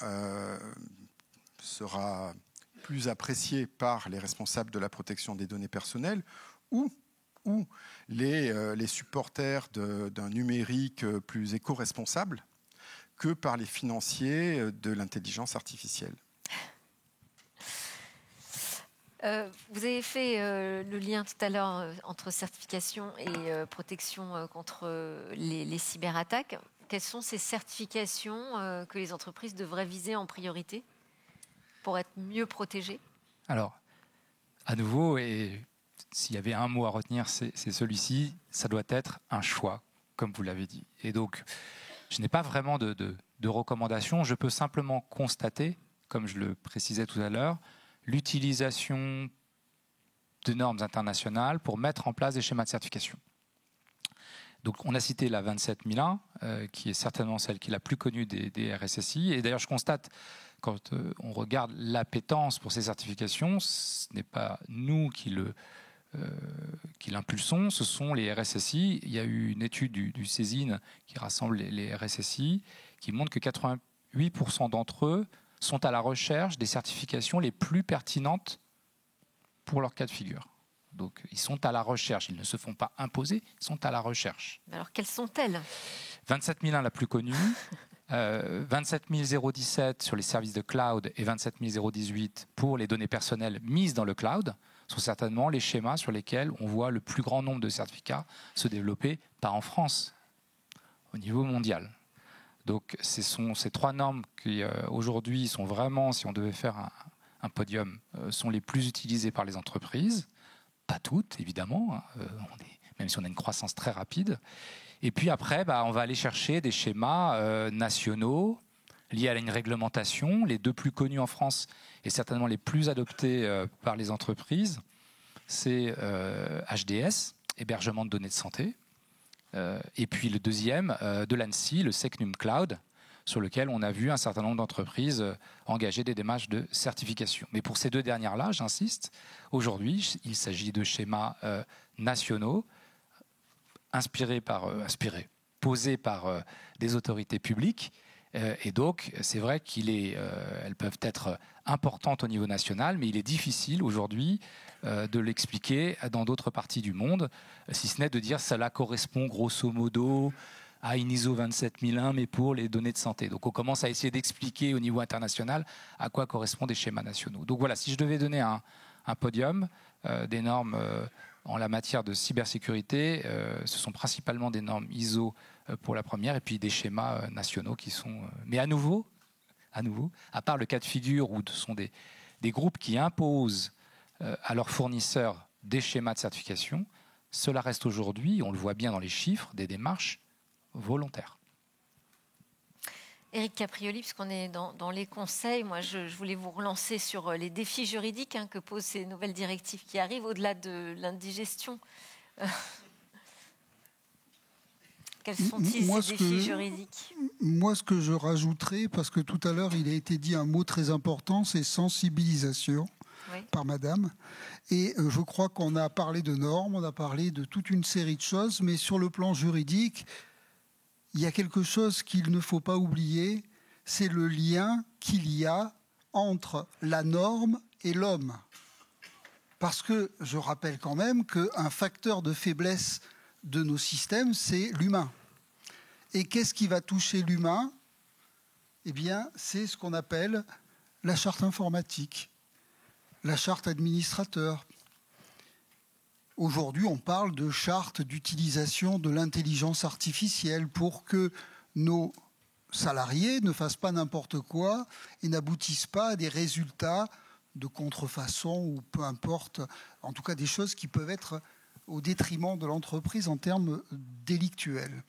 sera plus apprécié par les responsables de la protection des données personnelles ou les supporters d'un numérique plus éco-responsable que par les financiers de l'intelligence artificielle. Vous avez fait le lien tout à l'heure entre certification et protection contre les cyberattaques. Quelles sont ces certifications que les entreprises devraient viser en priorité pour être mieux protégées ? Alors, à nouveau, et s'il y avait un mot à retenir, c'est celui-ci, ça doit être un choix, comme vous l'avez dit. Et donc, je n'ai pas vraiment de recommandations, je peux simplement constater, comme je le précisais tout à l'heure, l'utilisation de normes internationales pour mettre en place des schémas de certification. Donc, on a cité la 27001, qui est certainement celle qui est la plus connue des RSSI. Et d'ailleurs, je constate, quand on regarde l'appétence pour ces certifications, ce n'est pas nous qui l'impulsons, ce sont les RSSI. Il y a eu une étude du CESIN qui rassemble les RSSI, qui montre que 88% d'entre eux sont à la recherche des certifications les plus pertinentes pour leur cas de figure. Donc, ils sont à la recherche, ils ne se font pas imposer, ils sont à la recherche. Alors, quelles sont-elles ? 27001, la plus connue, 27017 sur les services de cloud et 27018 pour les données personnelles mises dans le cloud sont certainement les schémas sur lesquels on voit le plus grand nombre de certificats se développer, pas en France, au niveau mondial. Donc, ce sont ces trois normes qui, aujourd'hui, sont vraiment, si on devait faire un podium, sont les plus utilisées par les entreprises. Pas toutes, évidemment, même si on a une croissance très rapide. Et puis après, on va aller chercher des schémas nationaux liés à une réglementation. Les deux plus connus en France et certainement les plus adoptés par les entreprises, c'est HDS, hébergement de données de santé. Et puis le deuxième de l'ANSSI, le SecNum Cloud, sur lequel on a vu un certain nombre d'entreprises engager des démarches de certification. Mais pour ces deux dernières-là, j'insiste, aujourd'hui, il s'agit de schémas nationaux posés par des autorités publiques. Et donc, c'est vrai elles peuvent être importantes au niveau national, mais il est difficile aujourd'hui de l'expliquer dans d'autres parties du monde, si ce n'est de dire cela correspond grosso modo à une ISO 27001, mais pour les données de santé. Donc on commence à essayer d'expliquer au niveau international à quoi correspondent des schémas nationaux. Donc voilà, si je devais donner un podium des normes en la matière de cybersécurité, ce sont principalement des normes ISO pour la première, et puis des schémas nationaux qui sont... Mais à nouveau, à part le cas de figure où ce sont des groupes qui imposent à leurs fournisseurs des schémas de certification, cela reste aujourd'hui, on le voit bien dans les chiffres, des démarches volontaires. Éric Caprioli, puisqu'on est dans les conseils, moi je voulais vous relancer sur les défis juridiques que posent ces nouvelles directives qui arrivent au-delà de l'indigestion. Quels sont-ils, ces défis juridiques ? Moi, ce que je rajouterais, parce que tout à l'heure, il a été dit un mot très important, c'est sensibilisation, oui, par madame. Et je crois qu'on a parlé de normes, on a parlé de toute une série de choses, mais sur le plan juridique, il y a quelque chose qu'il ne faut pas oublier, c'est le lien qu'il y a entre la norme et l'homme. Parce que je rappelle quand même qu'un facteur de faiblesse de nos systèmes, c'est l'humain. Et qu'est-ce qui va toucher l'humain ? Eh bien, c'est ce qu'on appelle la charte informatique, la charte administrateur. Aujourd'hui, on parle de charte d'utilisation de l'intelligence artificielle pour que nos salariés ne fassent pas n'importe quoi et n'aboutissent pas à des résultats de contrefaçon ou peu importe, en tout cas des choses qui peuvent être au détriment de l'entreprise en termes délictuels.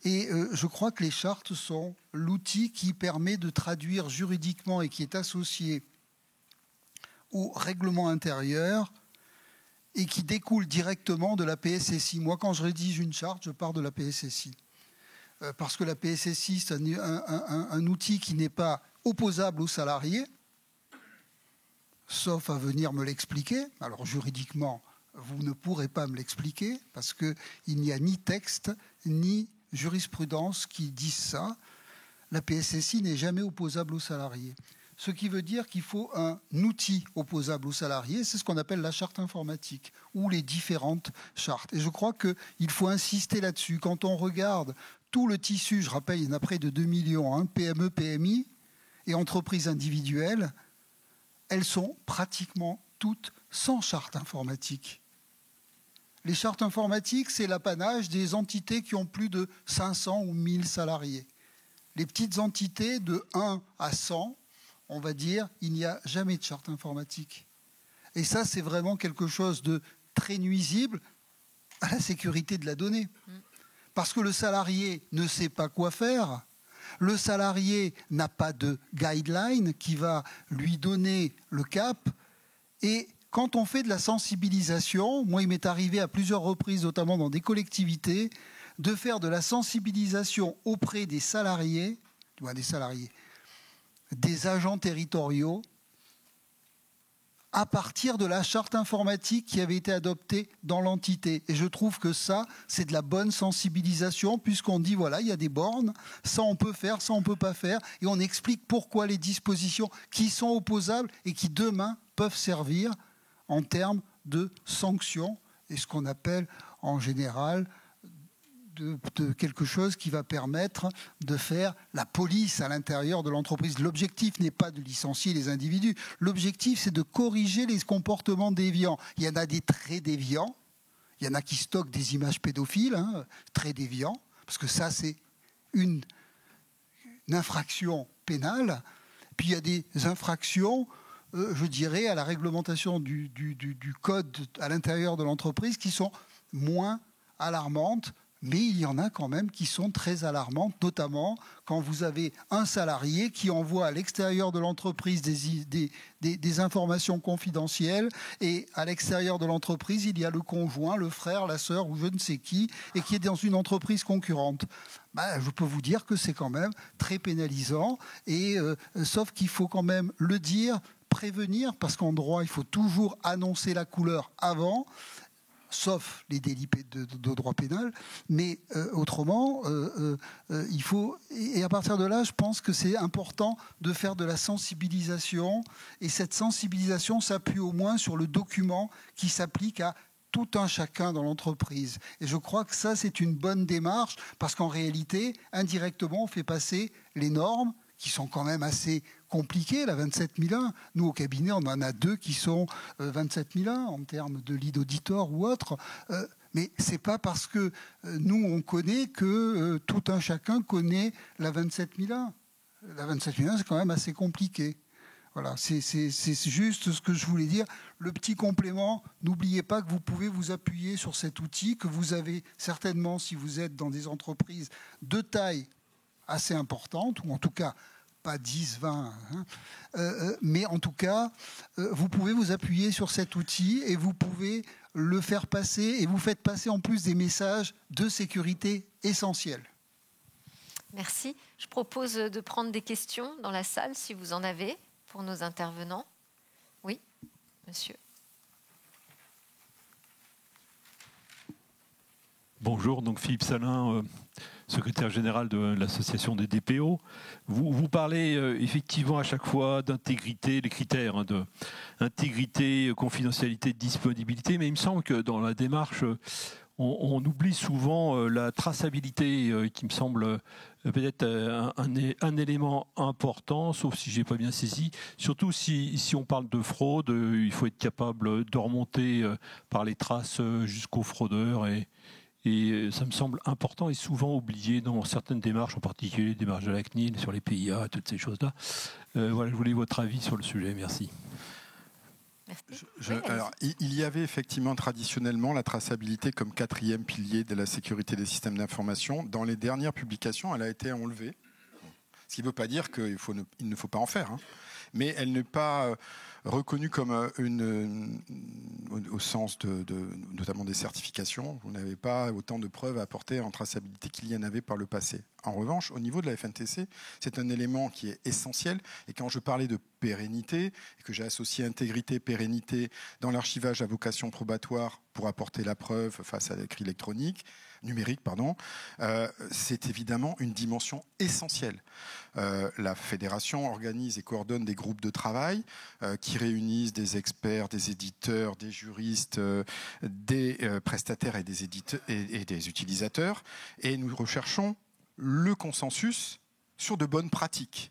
Et je crois que les chartes sont l'outil qui permet de traduire juridiquement et qui est associé au règlement intérieur et qui découle directement de la PSSI. Moi, quand je rédige une charte, je pars de la PSSI. Parce que la PSSI, c'est un outil qui n'est pas opposable aux salariés, sauf à venir me l'expliquer. Alors, juridiquement, vous ne pourrez pas me l'expliquer, parce qu'il n'y a ni texte, ni jurisprudence qui disent ça. La PSSI n'est jamais opposable aux salariés. Ce qui veut dire qu'il faut un outil opposable aux salariés, c'est ce qu'on appelle la charte informatique, ou les différentes chartes. Et je crois qu'il faut insister là-dessus. Quand on regarde tout le tissu, je rappelle, il y en a près de 2 millions, PME, PMI et entreprises individuelles, elles sont pratiquement toutes sans charte informatique. Les chartes informatiques, c'est l'apanage des entités qui ont plus de 500 ou 1000 salariés. Les petites entités de 1 à 100, on va dire, il n'y a jamais de charte informatique. Et ça, c'est vraiment quelque chose de très nuisible à la sécurité de la donnée. Parce que le salarié ne sait pas quoi faire, le salarié n'a pas de guideline qui va lui donner le cap. Et quand on fait de la sensibilisation, moi il m'est arrivé à plusieurs reprises, notamment dans des collectivités, de faire de la sensibilisation auprès des salariés, des agents territoriaux. à partir de la charte informatique qui avait été adoptée dans l'entité. Et je trouve que ça, c'est de la bonne sensibilisation, puisqu'on dit, voilà, il y a des bornes, ça on peut faire, ça on ne peut pas faire, et on explique pourquoi les dispositions qui sont opposables et qui demain peuvent servir en termes de sanctions, et ce qu'on appelle en général de quelque chose qui va permettre de faire la police à l'intérieur de l'entreprise. L'objectif n'est pas de licencier les individus. L'objectif, c'est de corriger les comportements déviants. Il y en a des très déviants. Il y en a qui stockent des images pédophiles, très déviants, parce que ça, c'est une infraction pénale. Puis il y a des infractions, je dirais, à la réglementation du code à l'intérieur de l'entreprise qui sont moins alarmantes. Mais il y en a quand même qui sont très alarmantes, notamment quand vous avez un salarié qui envoie à l'extérieur de l'entreprise des informations confidentielles, et à l'extérieur de l'entreprise, il y a le conjoint, le frère, la sœur ou je ne sais qui, et qui est dans une entreprise concurrente. Je peux vous dire que c'est quand même très pénalisant, et sauf qu'il faut quand même le dire, prévenir, parce qu'en droit, il faut toujours annoncer la couleur avant, sauf les délits de droit pénal, mais autrement, il faut... Et à partir de là, je pense que c'est important de faire de la sensibilisation, et cette sensibilisation s'appuie au moins sur le document qui s'applique à tout un chacun dans l'entreprise. Et je crois que ça, c'est une bonne démarche, parce qu'en réalité, indirectement, on fait passer les normes, qui sont quand même assez compliquées, la 27001. Nous, au cabinet, on en a 2 qui sont 27001 en termes de lead auditor ou autre. Mais ce n'est pas parce que nous, on connaît que tout un chacun connaît la 27001. La 27001, c'est quand même assez compliqué. Voilà, c'est juste ce que je voulais dire. Le petit complément, n'oubliez pas que vous pouvez vous appuyer sur cet outil que vous avez certainement si vous êtes dans des entreprises de taille assez importante, ou en tout cas pas 10, 20, mais en tout cas, vous pouvez vous appuyer sur cet outil et vous pouvez le faire passer, et vous faites passer en plus des messages de sécurité essentiels. Merci. Je propose de prendre des questions dans la salle, si vous en avez, pour nos intervenants. Oui, monsieur. Bonjour, donc Philippe Salin, secrétaire général de l'association des DPO. Vous parlez effectivement à chaque fois d'intégrité, les critères d'intégrité, confidentialité, disponibilité, mais il me semble que dans la démarche, on oublie souvent la traçabilité qui me semble peut-être un élément important, sauf si je n'ai pas bien saisi. Surtout si on parle de fraude, il faut être capable de remonter par les traces jusqu'aux fraudeurs, et ça me semble important et souvent oublié dans certaines démarches, en particulier les démarches de la CNIL sur les PIA, toutes ces choses-là. Voilà, je voulais votre avis sur le sujet. Merci. Alors, il y avait effectivement traditionnellement la traçabilité comme 4e pilier de la sécurité des systèmes d'information. Dans les dernières publications, elle a été enlevée. Ce qui ne veut pas dire qu'il ne faut pas en faire, mais elle n'est pas reconnue comme au sens notamment des certifications. Vous n'avez pas autant de preuves à apporter en traçabilité qu'il y en avait par le passé. En revanche, au niveau de la FNTC, c'est un élément qui est essentiel. Et quand je parlais de pérennité, et que j'ai associé intégrité, pérennité dans l'archivage à vocation probatoire pour apporter la preuve face à l'écrit numérique, c'est évidemment une dimension essentielle. La fédération organise et coordonne des groupes de travail qui réunissent des experts, des éditeurs, des juristes, des prestataires et des utilisateurs. Et nous recherchons le consensus sur de bonnes pratiques.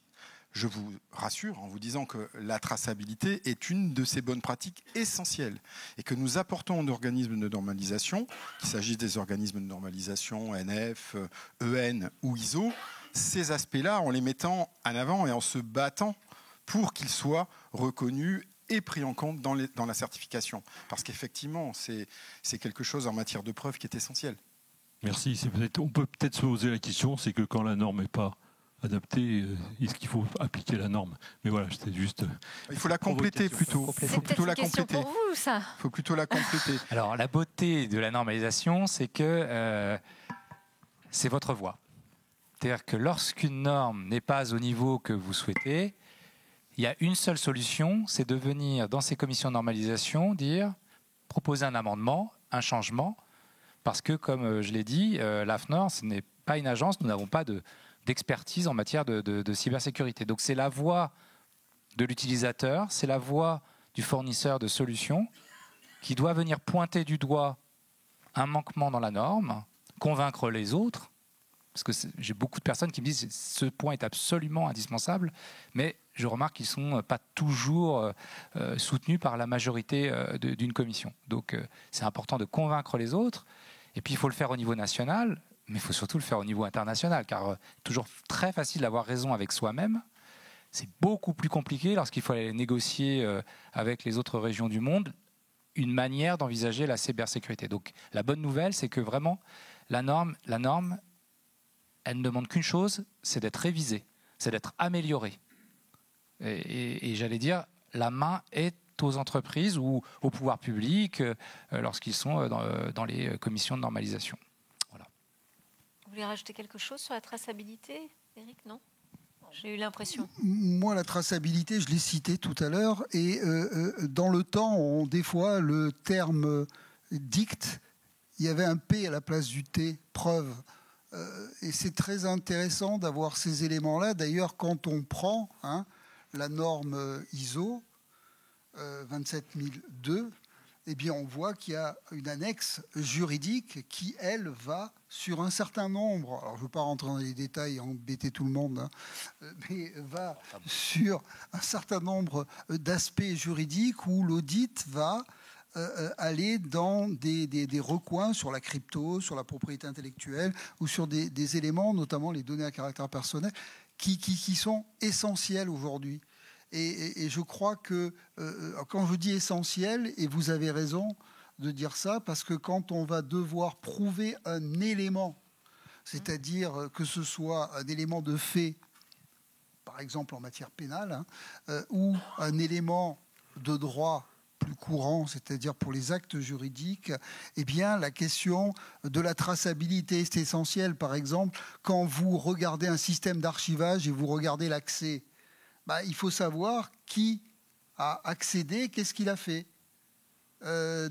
Je vous rassure en vous disant que la traçabilité est une de ces bonnes pratiques essentielles et que nous apportons aux organismes de normalisation, qu'il s'agisse des organismes de normalisation NF, EN ou ISO, ces aspects-là en les mettant en avant et en se battant pour qu'ils soient reconnus et pris en compte dans la certification. Parce qu'effectivement, c'est quelque chose en matière de preuve qui est essentiel. Merci. On peut peut-être se poser la question, c'est que quand la norme n'est pas adapté, est-ce qu'il faut appliquer la norme? Mais voilà, c'était juste... Il faut la compléter plutôt. C'est peut-être une question pour vous, ça. Il faut plutôt la compléter. Alors, la beauté de la normalisation, c'est que c'est votre voix. C'est-à-dire que lorsqu'une norme n'est pas au niveau que vous souhaitez, Il y a une seule solution, c'est de venir dans ces commissions de normalisation proposer un amendement, un changement, parce que, comme je l'ai dit, l'AFNOR, ce n'est pas une agence, nous n'avons pas d'expertise en matière de cybersécurité. Donc c'est la voix de l'utilisateur, c'est la voix du fournisseur de solutions qui doit venir pointer du doigt un manquement dans la norme, convaincre les autres, parce que j'ai beaucoup de personnes qui me disent que ce point est absolument indispensable, mais je remarque qu'ils ne sont pas toujours soutenus par la majorité d'une commission. Donc c'est important de convaincre les autres, et puis il faut le faire au niveau national, mais il faut surtout le faire au niveau international, car toujours très facile d'avoir raison avec soi-même. C'est beaucoup plus compliqué lorsqu'il faut aller négocier avec les autres régions du monde une manière d'envisager la cybersécurité. Donc la bonne nouvelle, c'est que vraiment, la norme, elle ne demande qu'une chose, c'est d'être révisée, c'est d'être améliorée. Et j'allais dire, la main est aux entreprises ou au pouvoir public lorsqu'ils sont dans les commissions de normalisation. Voilà. Vous voulez rajouter quelque chose sur la traçabilité, Eric? Non? J'ai eu l'impression. Moi, la traçabilité, je l'ai cité tout à l'heure, et dans le temps, des fois, le terme dicte, il y avait un P à la place du T, preuve. Et c'est très intéressant d'avoir ces éléments-là. D'ailleurs, quand on prend la norme ISO 27002, eh bien, on voit qu'il y a une annexe juridique qui, elle, va sur un certain nombre, alors je ne veux pas rentrer dans les détails et embêter tout le monde, mais va sur un certain nombre d'aspects juridiques où l'audit va aller dans des recoins sur la crypto, sur la propriété intellectuelle ou sur des éléments, notamment les données à caractère personnel, qui sont essentiels aujourd'hui. Et je crois que quand je dis essentiel, et vous avez raison de dire ça, parce que quand on va devoir prouver un élément, c'est-à-dire que ce soit un élément de fait, par exemple en matière pénale, ou un élément de droit plus courant, c'est-à-dire pour les actes juridiques, eh bien la question de la traçabilité est essentielle. Par exemple, quand vous regardez un système d'archivage et vous regardez l'accès, il faut savoir qui a accédé, qu'est-ce qu'il a fait.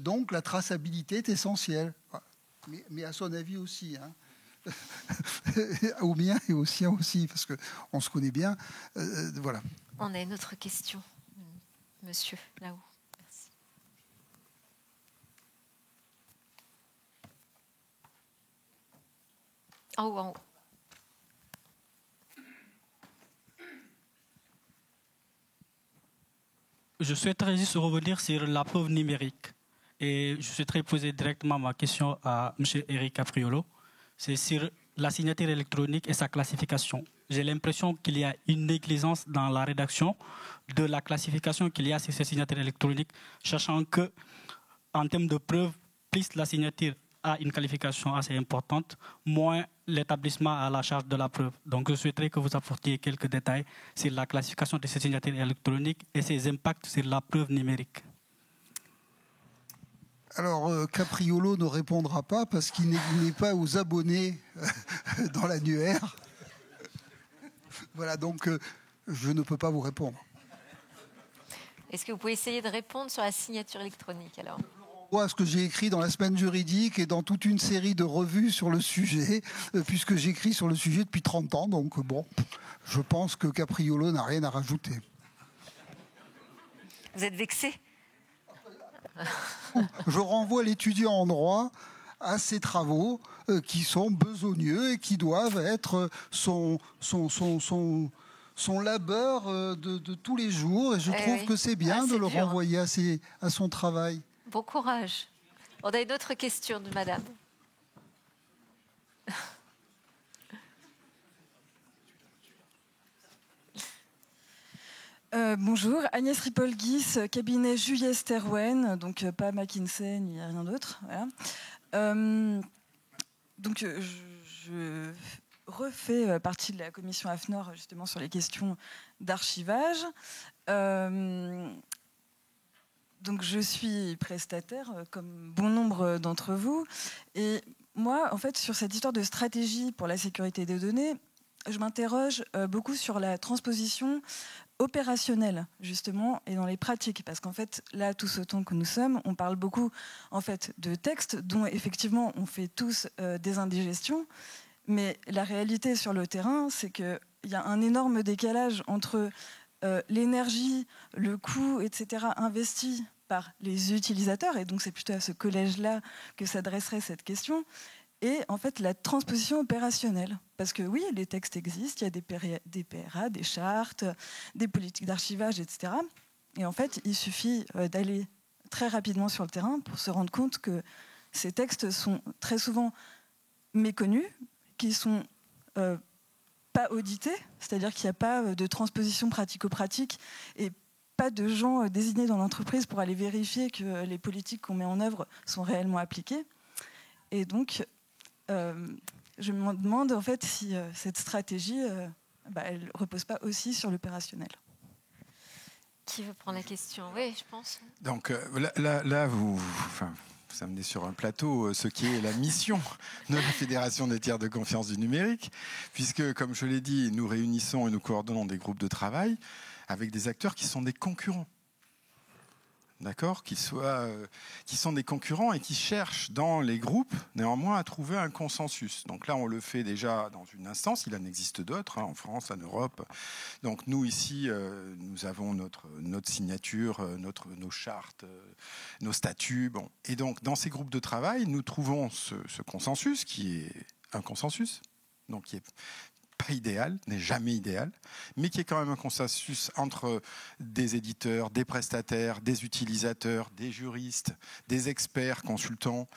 Donc la traçabilité est essentielle. Mais à son avis aussi. Au mien et au sien aussi, parce qu'on se connaît bien. Voilà. On a une autre question. Monsieur, là-haut. Merci. En haut, en haut. Je souhaiterais juste revenir sur la preuve numérique. Et je souhaiterais poser directement ma question à M. Eric Capriolo. C'est sur la signature électronique et sa classification. J'ai l'impression qu'il y a une négligence dans la rédaction de la classification qu'il y a sur ces signatures électroniques, sachant que, en termes de preuve, plus la signature a une qualification assez importante, moins l'établissement a la charge de la preuve. Donc je souhaiterais que vous apportiez quelques détails sur la classification de ces signatures électroniques et ses impacts sur la preuve numérique. Alors, Capriolo ne répondra pas parce qu'il n'est pas aux abonnés dans l'annuaire. Voilà, donc je ne peux pas vous répondre. Est-ce que vous pouvez essayer de répondre sur la signature électronique alors ? Ce que j'ai écrit dans la semaine juridique et dans toute une série de revues sur le sujet, puisque j'écris sur le sujet depuis 30 ans. Donc bon, je pense que Capriolo n'a rien à rajouter. Vous êtes vexé ? Je renvoie l'étudiant en droit à ses travaux qui sont besogneux et qui doivent être son labeur de tous les jours. Et je trouve que c'est bien de le renvoyer à son travail. Bon courage. On a une autre question de madame. Bonjour, Agnès Ripolgis, cabinet Juliet Sterwen, donc pas McKinsey ni rien d'autre. Voilà. Donc je refais partie de la commission AFNOR justement sur les questions d'archivage. Donc je suis prestataire comme bon nombre d'entre vous. Et moi, en fait, sur cette histoire de stratégie pour la sécurité des données, je m'interroge beaucoup sur la transposition opérationnelle, justement, et dans les pratiques. Parce qu'en fait, là, tout ce temps que nous sommes, on parle beaucoup en fait, de textes dont, effectivement, on fait tous des indigestions. Mais la réalité sur le terrain, c'est qu'il y a un énorme décalage entre l'énergie, le coût, etc., investi par les utilisateurs, et donc c'est plutôt à ce collège-là que s'adresserait cette question, et en fait la transposition opérationnelle. Parce que oui, les textes existent, il y a des PRA, des chartes, des politiques d'archivage, etc. Et en fait, il suffit d'aller très rapidement sur le terrain pour se rendre compte que ces textes sont très souvent méconnus, qu'ils sont pas audités, c'est-à-dire qu'il n'y a pas de transposition pratico-pratique et pas de gens désignés dans l'entreprise pour aller vérifier que les politiques qu'on met en œuvre sont réellement appliquées. Et donc, je me demande en fait si cette stratégie, elle ne repose pas aussi sur l'opérationnel. Qui veut prendre la question? Oui, je pense. Donc là vous amenez sur un plateau ce qui est la mission de la Fédération des tiers de confiance du numérique, puisque, comme je l'ai dit, nous réunissons et nous coordonnons des groupes de travail avec des acteurs qui sont des concurrents. D'accord, qui sont des concurrents et qui cherchent dans les groupes néanmoins à trouver un consensus. Donc là, on le fait déjà dans une instance, il en existe d'autres, en France, en Europe. Donc nous, ici, nous avons notre signature, nos chartes, nos statuts. Bon. Et donc, dans ces groupes de travail, nous trouvons ce consensus, qui est un consensus, donc qui est pas idéal, n'est jamais idéal, mais qui est quand même un consensus entre des éditeurs, des prestataires, des utilisateurs, des juristes, des experts, consultants.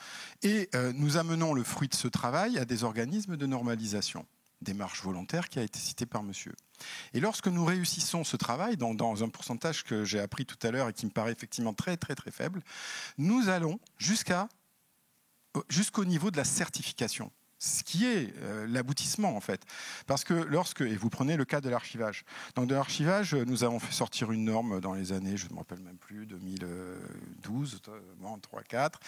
Et nous amenons le fruit de ce travail à des organismes de normalisation. Démarche volontaire qui a été citée par monsieur. Et lorsque nous réussissons ce travail, dans un pourcentage que j'ai appris tout à l'heure et qui me paraît effectivement très, très, très faible, nous allons jusqu'au niveau de la certification. Ce qui est l'aboutissement en fait. Parce que et vous prenez le cas de l'archivage. Donc de l'archivage, nous avons fait sortir une norme dans les années, je ne me rappelle même plus, 2012, 3, 4.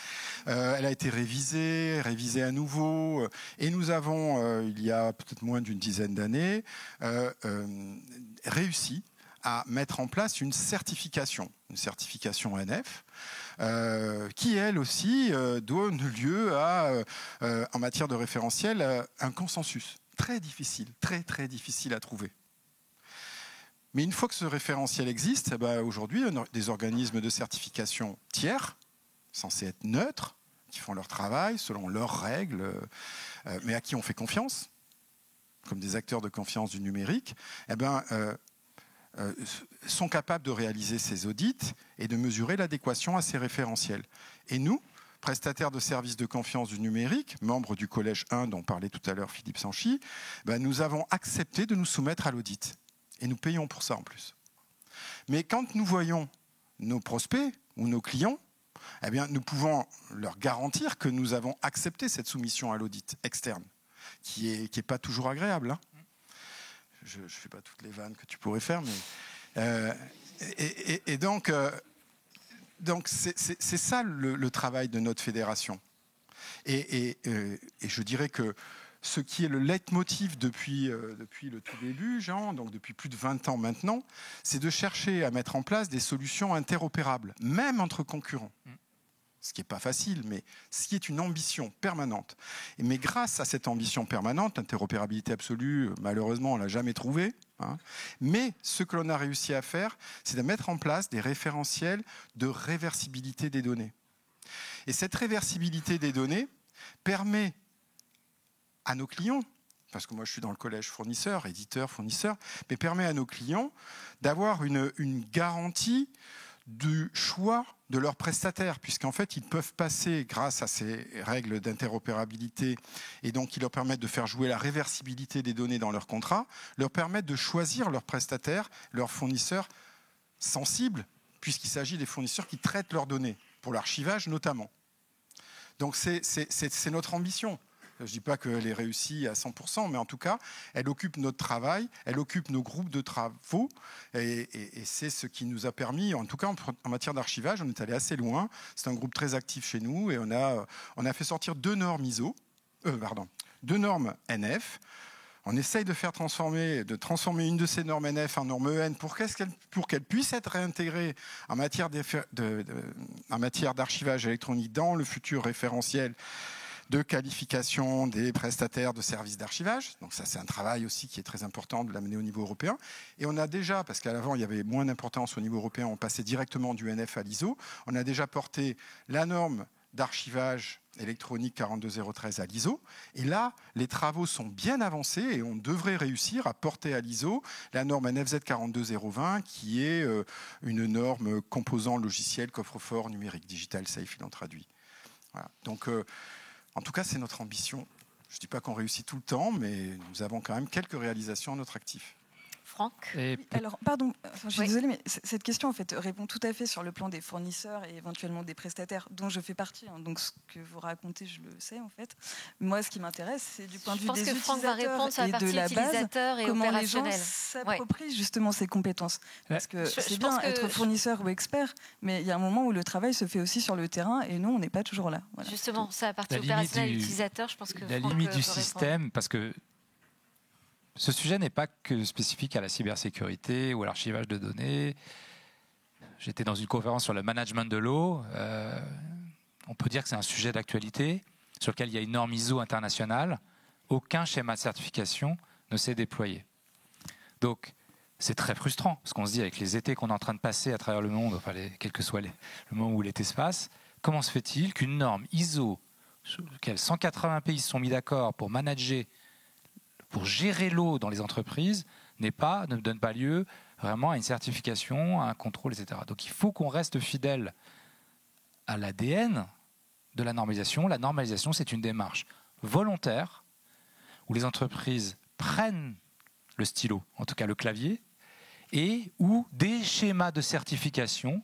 Elle a été révisée à nouveau. Et nous avons, il y a peut-être moins d'une dizaine d'années, réussi à mettre en place une certification NF, qui elle aussi donne lieu à, en matière de référentiel, un consensus très difficile, très très difficile à trouver. Mais une fois que ce référentiel existe, aujourd'hui, des organismes de certification tiers, censés être neutres, qui font leur travail selon leurs règles, mais à qui on fait confiance, comme des acteurs de confiance du numérique, sont capables de réaliser ces audits et de mesurer l'adéquation à ces référentiels. Et nous, prestataires de services de confiance du numérique, membres du collège 1 dont parlait tout à l'heure Philippe Sanchi, nous avons accepté de nous soumettre à l'audit. Et nous payons pour ça en plus. Mais quand nous voyons nos prospects ou nos clients, nous pouvons leur garantir que nous avons accepté cette soumission à l'audit externe, qui est pas toujours agréable, hein. Je ne fais pas toutes les vannes que tu pourrais faire, mais donc c'est ça le travail de notre fédération. Et je dirais que ce qui est le leitmotiv depuis le tout début, Jean, donc depuis plus de 20 ans maintenant, c'est de chercher à mettre en place des solutions interopérables, même entre concurrents. Ce qui n'est pas facile, mais ce qui est une ambition permanente. Mais grâce à cette ambition permanente, l'interopérabilité absolue, malheureusement, on ne l'a jamais trouvée. Hein, mais ce que l'on a réussi à faire, c'est de mettre en place des référentiels de réversibilité des données. Et cette réversibilité des données permet à nos clients, parce que moi je suis dans le collège fournisseur, éditeur, fournisseur, mais permet à nos clients d'avoir une garantie du choix de leurs prestataires, puisqu'en fait, ils peuvent passer, grâce à ces règles d'interopérabilité, et donc qui leur permettent de faire jouer la réversibilité des données dans leur contrat, leur permettent de choisir leurs prestataires, leurs fournisseurs sensibles, puisqu'il s'agit des fournisseurs qui traitent leurs données, pour l'archivage notamment. Donc c'est notre ambition. Je ne dis pas qu'elle est réussie à 100%, mais en tout cas, elle occupe notre travail, elle occupe nos groupes de travaux, et c'est ce qui nous a permis, en tout cas en matière d'archivage, on est allé assez loin. C'est un groupe très actif chez nous, et on a fait sortir deux normes NF, On essaye de transformer une de ces normes NF en norme EN pour qu'elle puisse être réintégrée en matière d'archivage électronique dans le futur référentiel de qualification des prestataires de services d'archivage. Donc ça, c'est un travail aussi qui est très important de l'amener au niveau européen. Et on a déjà, parce qu'à l'avant, il y avait moins d'importance au niveau européen, on passait directement du NF à l'ISO, on a déjà porté la norme d'archivage électronique 42013 à l'ISO. Et là, les travaux sont bien avancés et on devrait réussir à porter à l'ISO la norme NFZ 42020 qui est une norme composant logiciel, coffre-fort, numérique, digital safe, il en traduit. Voilà. Donc, en tout cas, c'est notre ambition. Je ne dis pas qu'on réussit tout le temps, mais nous avons quand même quelques réalisations à notre actif. Franck ? Oui, alors, pardon, je suis désolée, mais cette question en fait, répond tout à fait sur le plan des fournisseurs et éventuellement des prestataires dont je fais partie. Hein, donc ce que vous racontez, je le sais en fait. Moi, ce qui m'intéresse, c'est du point de vue des utilisateurs et de la base, comment les gens s'approprient justement ces compétences. Parce que c'est bien être fournisseur ou expert, mais il y a un moment où le travail se fait aussi sur le terrain et nous, on n'est pas toujours là. Voilà. Justement, c'est la partie opérationnelle utilisateur, je pense que la Franck limite du peut système, répondre. parce que ce sujet n'est pas que spécifique à la cybersécurité ou à l'archivage de données. J'étais dans une conférence sur le management de l'eau. On peut dire que c'est un sujet d'actualité sur lequel il y a une norme ISO internationale. Aucun schéma de certification ne s'est déployé. Donc, c'est très frustrant, parce qu'on se dit, avec les étés qu'on est en train de passer à travers le monde, enfin, quel que soit le moment où l'été se passe, comment se fait-il qu'une norme ISO, sur laquelle 180 pays se sont mis d'accord pour manager, pour gérer l'eau dans les entreprises, ne donne pas lieu vraiment à une certification, à un contrôle, etc. Donc il faut qu'on reste fidèle à l'ADN de la normalisation. La normalisation, c'est une démarche volontaire où les entreprises prennent le stylo, en tout cas le clavier, et où des schémas de certification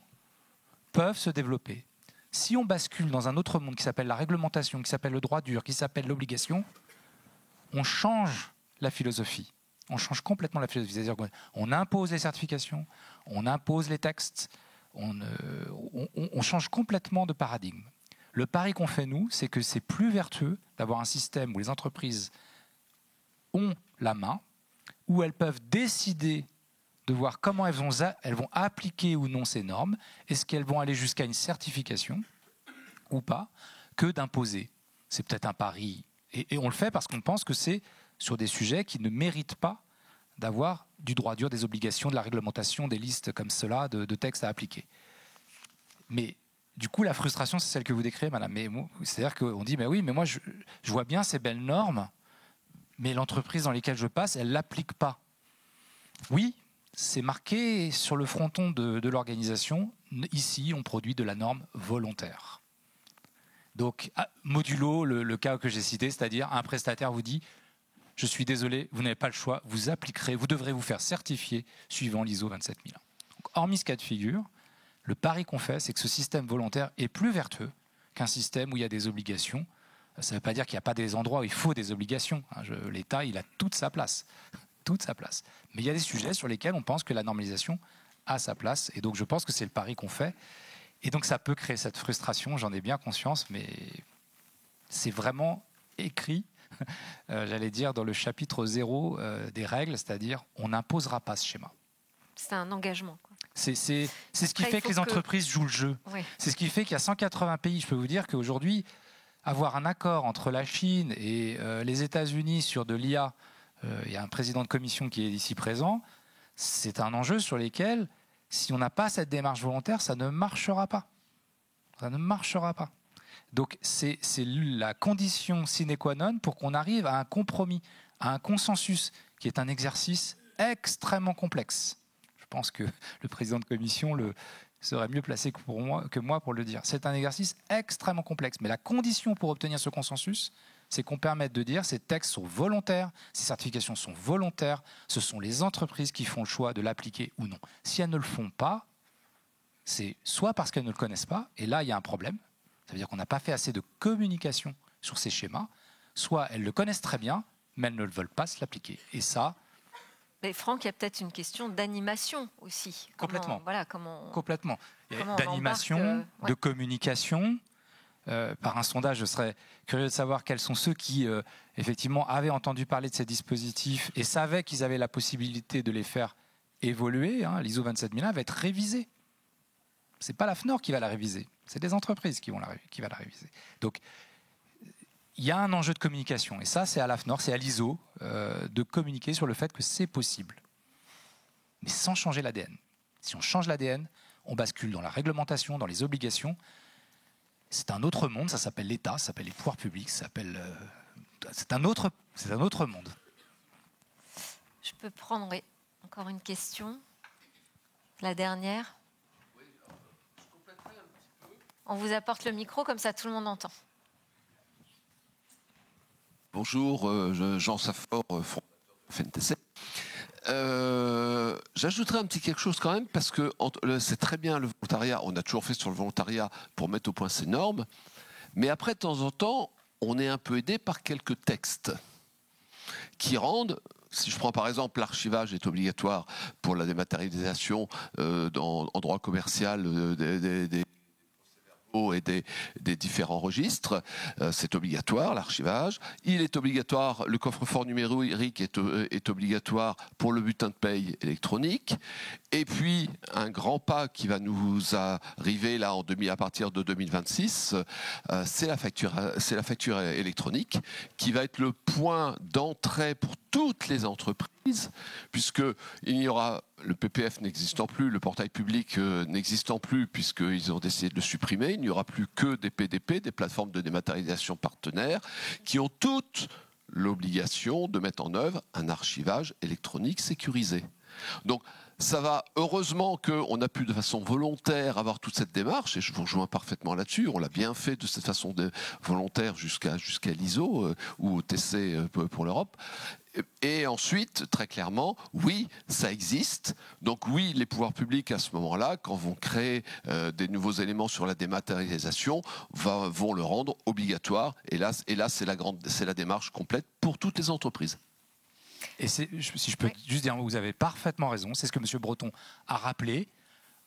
peuvent se développer. Si on bascule dans un autre monde qui s'appelle la réglementation, qui s'appelle le droit dur, qui s'appelle l'obligation, on change la philosophie. On change complètement la philosophie. C'est-à-dire qu'on impose les certifications, on impose les textes, on change complètement de paradigme. Le pari qu'on fait, nous, c'est que c'est plus vertueux d'avoir un système où les entreprises ont la main, où elles peuvent décider de voir comment elles vont appliquer ou non ces normes, est-ce qu'elles vont aller jusqu'à une certification ou pas, que d'imposer. C'est peut-être un pari. Et on le fait parce qu'on pense que c'est sur des sujets qui ne méritent pas d'avoir du droit dur, des obligations, de la réglementation, des listes comme cela, de textes à appliquer. Mais du coup, la frustration, c'est celle que vous décrivez, madame. C'est-à-dire qu'on dit, mais oui, mais moi, je vois bien ces belles normes, mais l'entreprise dans laquelle je passe, elle ne l'applique pas. Oui, c'est marqué sur le fronton de l'organisation. Ici, on produit de la norme volontaire. Donc, modulo le cas que j'ai cité, c'est-à-dire un prestataire vous dit « Je suis désolé, vous n'avez pas le choix, vous appliquerez, vous devrez vous faire certifier suivant l'ISO 27001. » Donc, hormis ce cas de figure, le pari qu'on fait, c'est que ce système volontaire est plus vertueux qu'un système où il y a des obligations. Ça ne veut pas dire qu'il n'y a pas des endroits où il faut des obligations. L'État, il a toute sa place. Toute sa place. Mais il y a des sujets sur lesquels on pense que la normalisation a sa place. Et donc, je pense que c'est le pari qu'on fait. Et donc ça peut créer cette frustration, j'en ai bien conscience, mais c'est vraiment écrit, j'allais dire, dans le chapitre 0 des règles, c'est-à-dire on n'imposera pas ce schéma. C'est un engagement, quoi. C'est ce qui fait que les entreprises jouent le jeu. Oui. C'est ce qui fait qu'il y a 180 pays. Je peux vous dire qu'aujourd'hui, avoir un accord entre la Chine et les États-Unis sur de l'IA, il y a un président de commission qui est ici présent, c'est un enjeu sur lequel... Si on n'a pas cette démarche volontaire, ça ne marchera pas. Ça ne marchera pas. Donc c'est la condition sine qua non pour qu'on arrive à un compromis, à un consensus, qui est un exercice extrêmement complexe. Je pense que le président de commission serait mieux placé que moi pour le dire. C'est un exercice extrêmement complexe. Mais la condition pour obtenir ce consensus, c'est qu'on permette de dire ces textes sont volontaires, ces certifications sont volontaires, ce sont les entreprises qui font le choix de l'appliquer ou non. Si elles ne le font pas, c'est soit parce qu'elles ne le connaissent pas, et là il y a un problème, ça veut dire qu'on n'a pas fait assez de communication sur ces schémas, soit elles le connaissent très bien, mais elles ne veulent pas se l'appliquer. Et ça... Mais Franck, il y a peut-être une question d'animation aussi. Complètement. Complètement. D'animation, de communication... par un sondage. Je serais curieux de savoir quels sont ceux qui, effectivement, avaient entendu parler de ces dispositifs et savaient qu'ils avaient la possibilité de les faire évoluer. L'ISO 27001 va être révisée. Ce n'est pas la FNOR qui va la réviser, c'est des entreprises qui vont la réviser. Donc, il y a un enjeu de communication. Et ça, c'est à la FNOR, c'est à l'ISO de communiquer sur le fait que c'est possible. Mais sans changer l'ADN. Si on change l'ADN, on bascule dans la réglementation, dans les obligations. C'est un autre monde, ça s'appelle l'État, ça s'appelle les pouvoirs publics, c'est un autre monde. Je peux prendre encore une question. La dernière. On vous apporte le micro, comme ça tout le monde entend. Bonjour, Jean Saffort, fondateur de FNTC. J'ajouterais un petit quelque chose quand même, parce que c'est très bien le volontariat, on a toujours fait sur le volontariat pour mettre au point ces normes, mais après, de temps en temps, on est un peu aidé par quelques textes qui rendent, si je prends par exemple l'archivage est obligatoire pour la dématérialisation en droit commercial des et des différents registres, c'est obligatoire l'archivage. Il est obligatoire, le coffre-fort numérique est obligatoire pour le bulletin de paye électronique. Et puis un grand pas qui va nous arriver là à partir de 2026, c'est la facture électronique qui va être le point d'entrée pour toutes les entreprises, puisque le PPF n'existant plus, le portail public n'existant plus, puisqu'ils ont décidé de le supprimer, il n'y aura plus que des PDP, des plateformes de dématérialisation partenaires, qui ont toutes l'obligation de mettre en œuvre un archivage électronique sécurisé. Donc, ça va, heureusement qu'on a pu de façon volontaire avoir toute cette démarche, et je vous rejoins parfaitement là-dessus, on l'a bien fait de cette façon volontaire jusqu'à l'ISO ou au TC pour l'Europe. Et ensuite, très clairement, oui, ça existe. Donc oui, les pouvoirs publics, à ce moment-là, quand vont créer des nouveaux éléments sur la dématérialisation, vont le rendre obligatoire. Et là, c'est la démarche complète pour toutes les entreprises. Et si je peux juste dire, vous avez parfaitement raison, c'est ce que M. Breton a rappelé.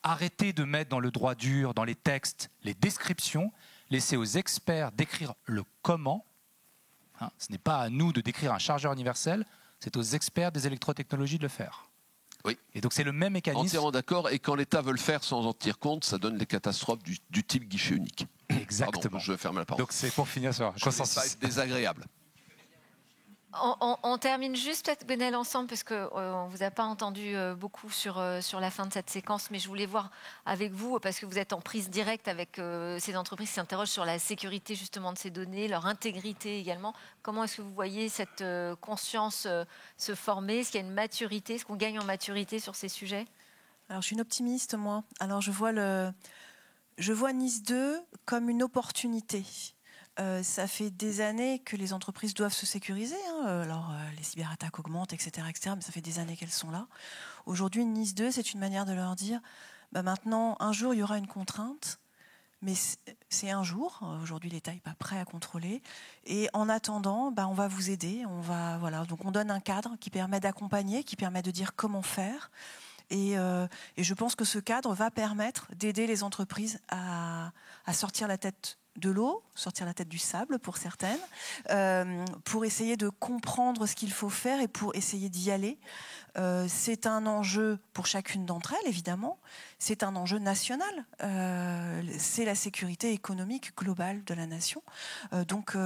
Arrêtez de mettre dans le droit dur, dans les textes, les descriptions. Laissez aux experts d'écrire le comment. Ce n'est pas à nous de décrire un chargeur universel, c'est aux experts des électrotechnologies de le faire. Oui. Et donc c'est le même mécanisme. Entièrement d'accord. Et quand l'État veut le faire sans en tenir compte, ça donne des catastrophes du type guichet unique. Exactement. Pardon, je ferme la parole. Donc c'est pour finir sur un consensus. Je ne vais pas être désagréable. On termine juste peut-être, Gwenaëlle, ensemble, parce qu'on ne vous a pas entendu beaucoup sur la fin de cette séquence, mais je voulais voir avec vous, parce que vous êtes en prise directe avec ces entreprises qui s'interrogent sur la sécurité justement de ces données, leur intégrité également. Comment est-ce que vous voyez cette conscience se former? Est-ce qu'il y a une maturité? Est-ce qu'on gagne en maturité sur ces sujets? Alors, je suis une optimiste, moi. Alors, je vois NIS 2 comme une opportunité. Ça fait des années que les entreprises doivent se sécuriser. Alors, les cyberattaques augmentent, etc., mais ça fait des années qu'elles sont là. Aujourd'hui, NIS 2, c'est une manière de leur dire, maintenant, un jour, il y aura une contrainte, mais c'est un jour. Aujourd'hui, l'État n'est pas prêt à contrôler. Et en attendant, on va vous aider. Donc, on donne un cadre qui permet d'accompagner, qui permet de dire comment faire. Et je pense que ce cadre va permettre d'aider les entreprises à sortir la tête de l'eau, sortir la tête du sable pour certaines, pour essayer de comprendre ce qu'il faut faire et pour essayer d'y aller. C'est un enjeu pour chacune d'entre elles, évidemment. C'est un enjeu national. C'est la sécurité économique globale de la nation. Donc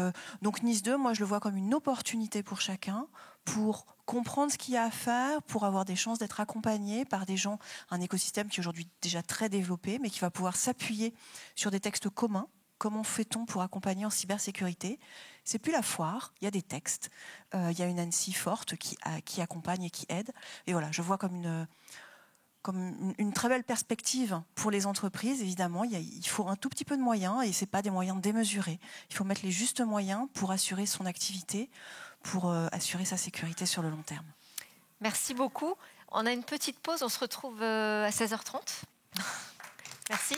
NIS 2, moi, je le vois comme une opportunité pour chacun, pour comprendre ce qu'il y a à faire, pour avoir des chances d'être accompagné par des gens, un écosystème qui est aujourd'hui déjà très développé, mais qui va pouvoir s'appuyer sur des textes communs. Comment fait-on pour accompagner en cybersécurité? C'est plus la foire, il y a des textes, il y a une ANSSI forte qui accompagne et qui aide. Et voilà, je vois comme une très belle perspective pour les entreprises. Évidemment, il faut un tout petit peu de moyens, et ce n'est pas des moyens démesurés. Il faut mettre les justes moyens pour assurer son activité, pour assurer sa sécurité sur le long terme. Merci beaucoup. On a une petite pause, on se retrouve à 16h30. Merci.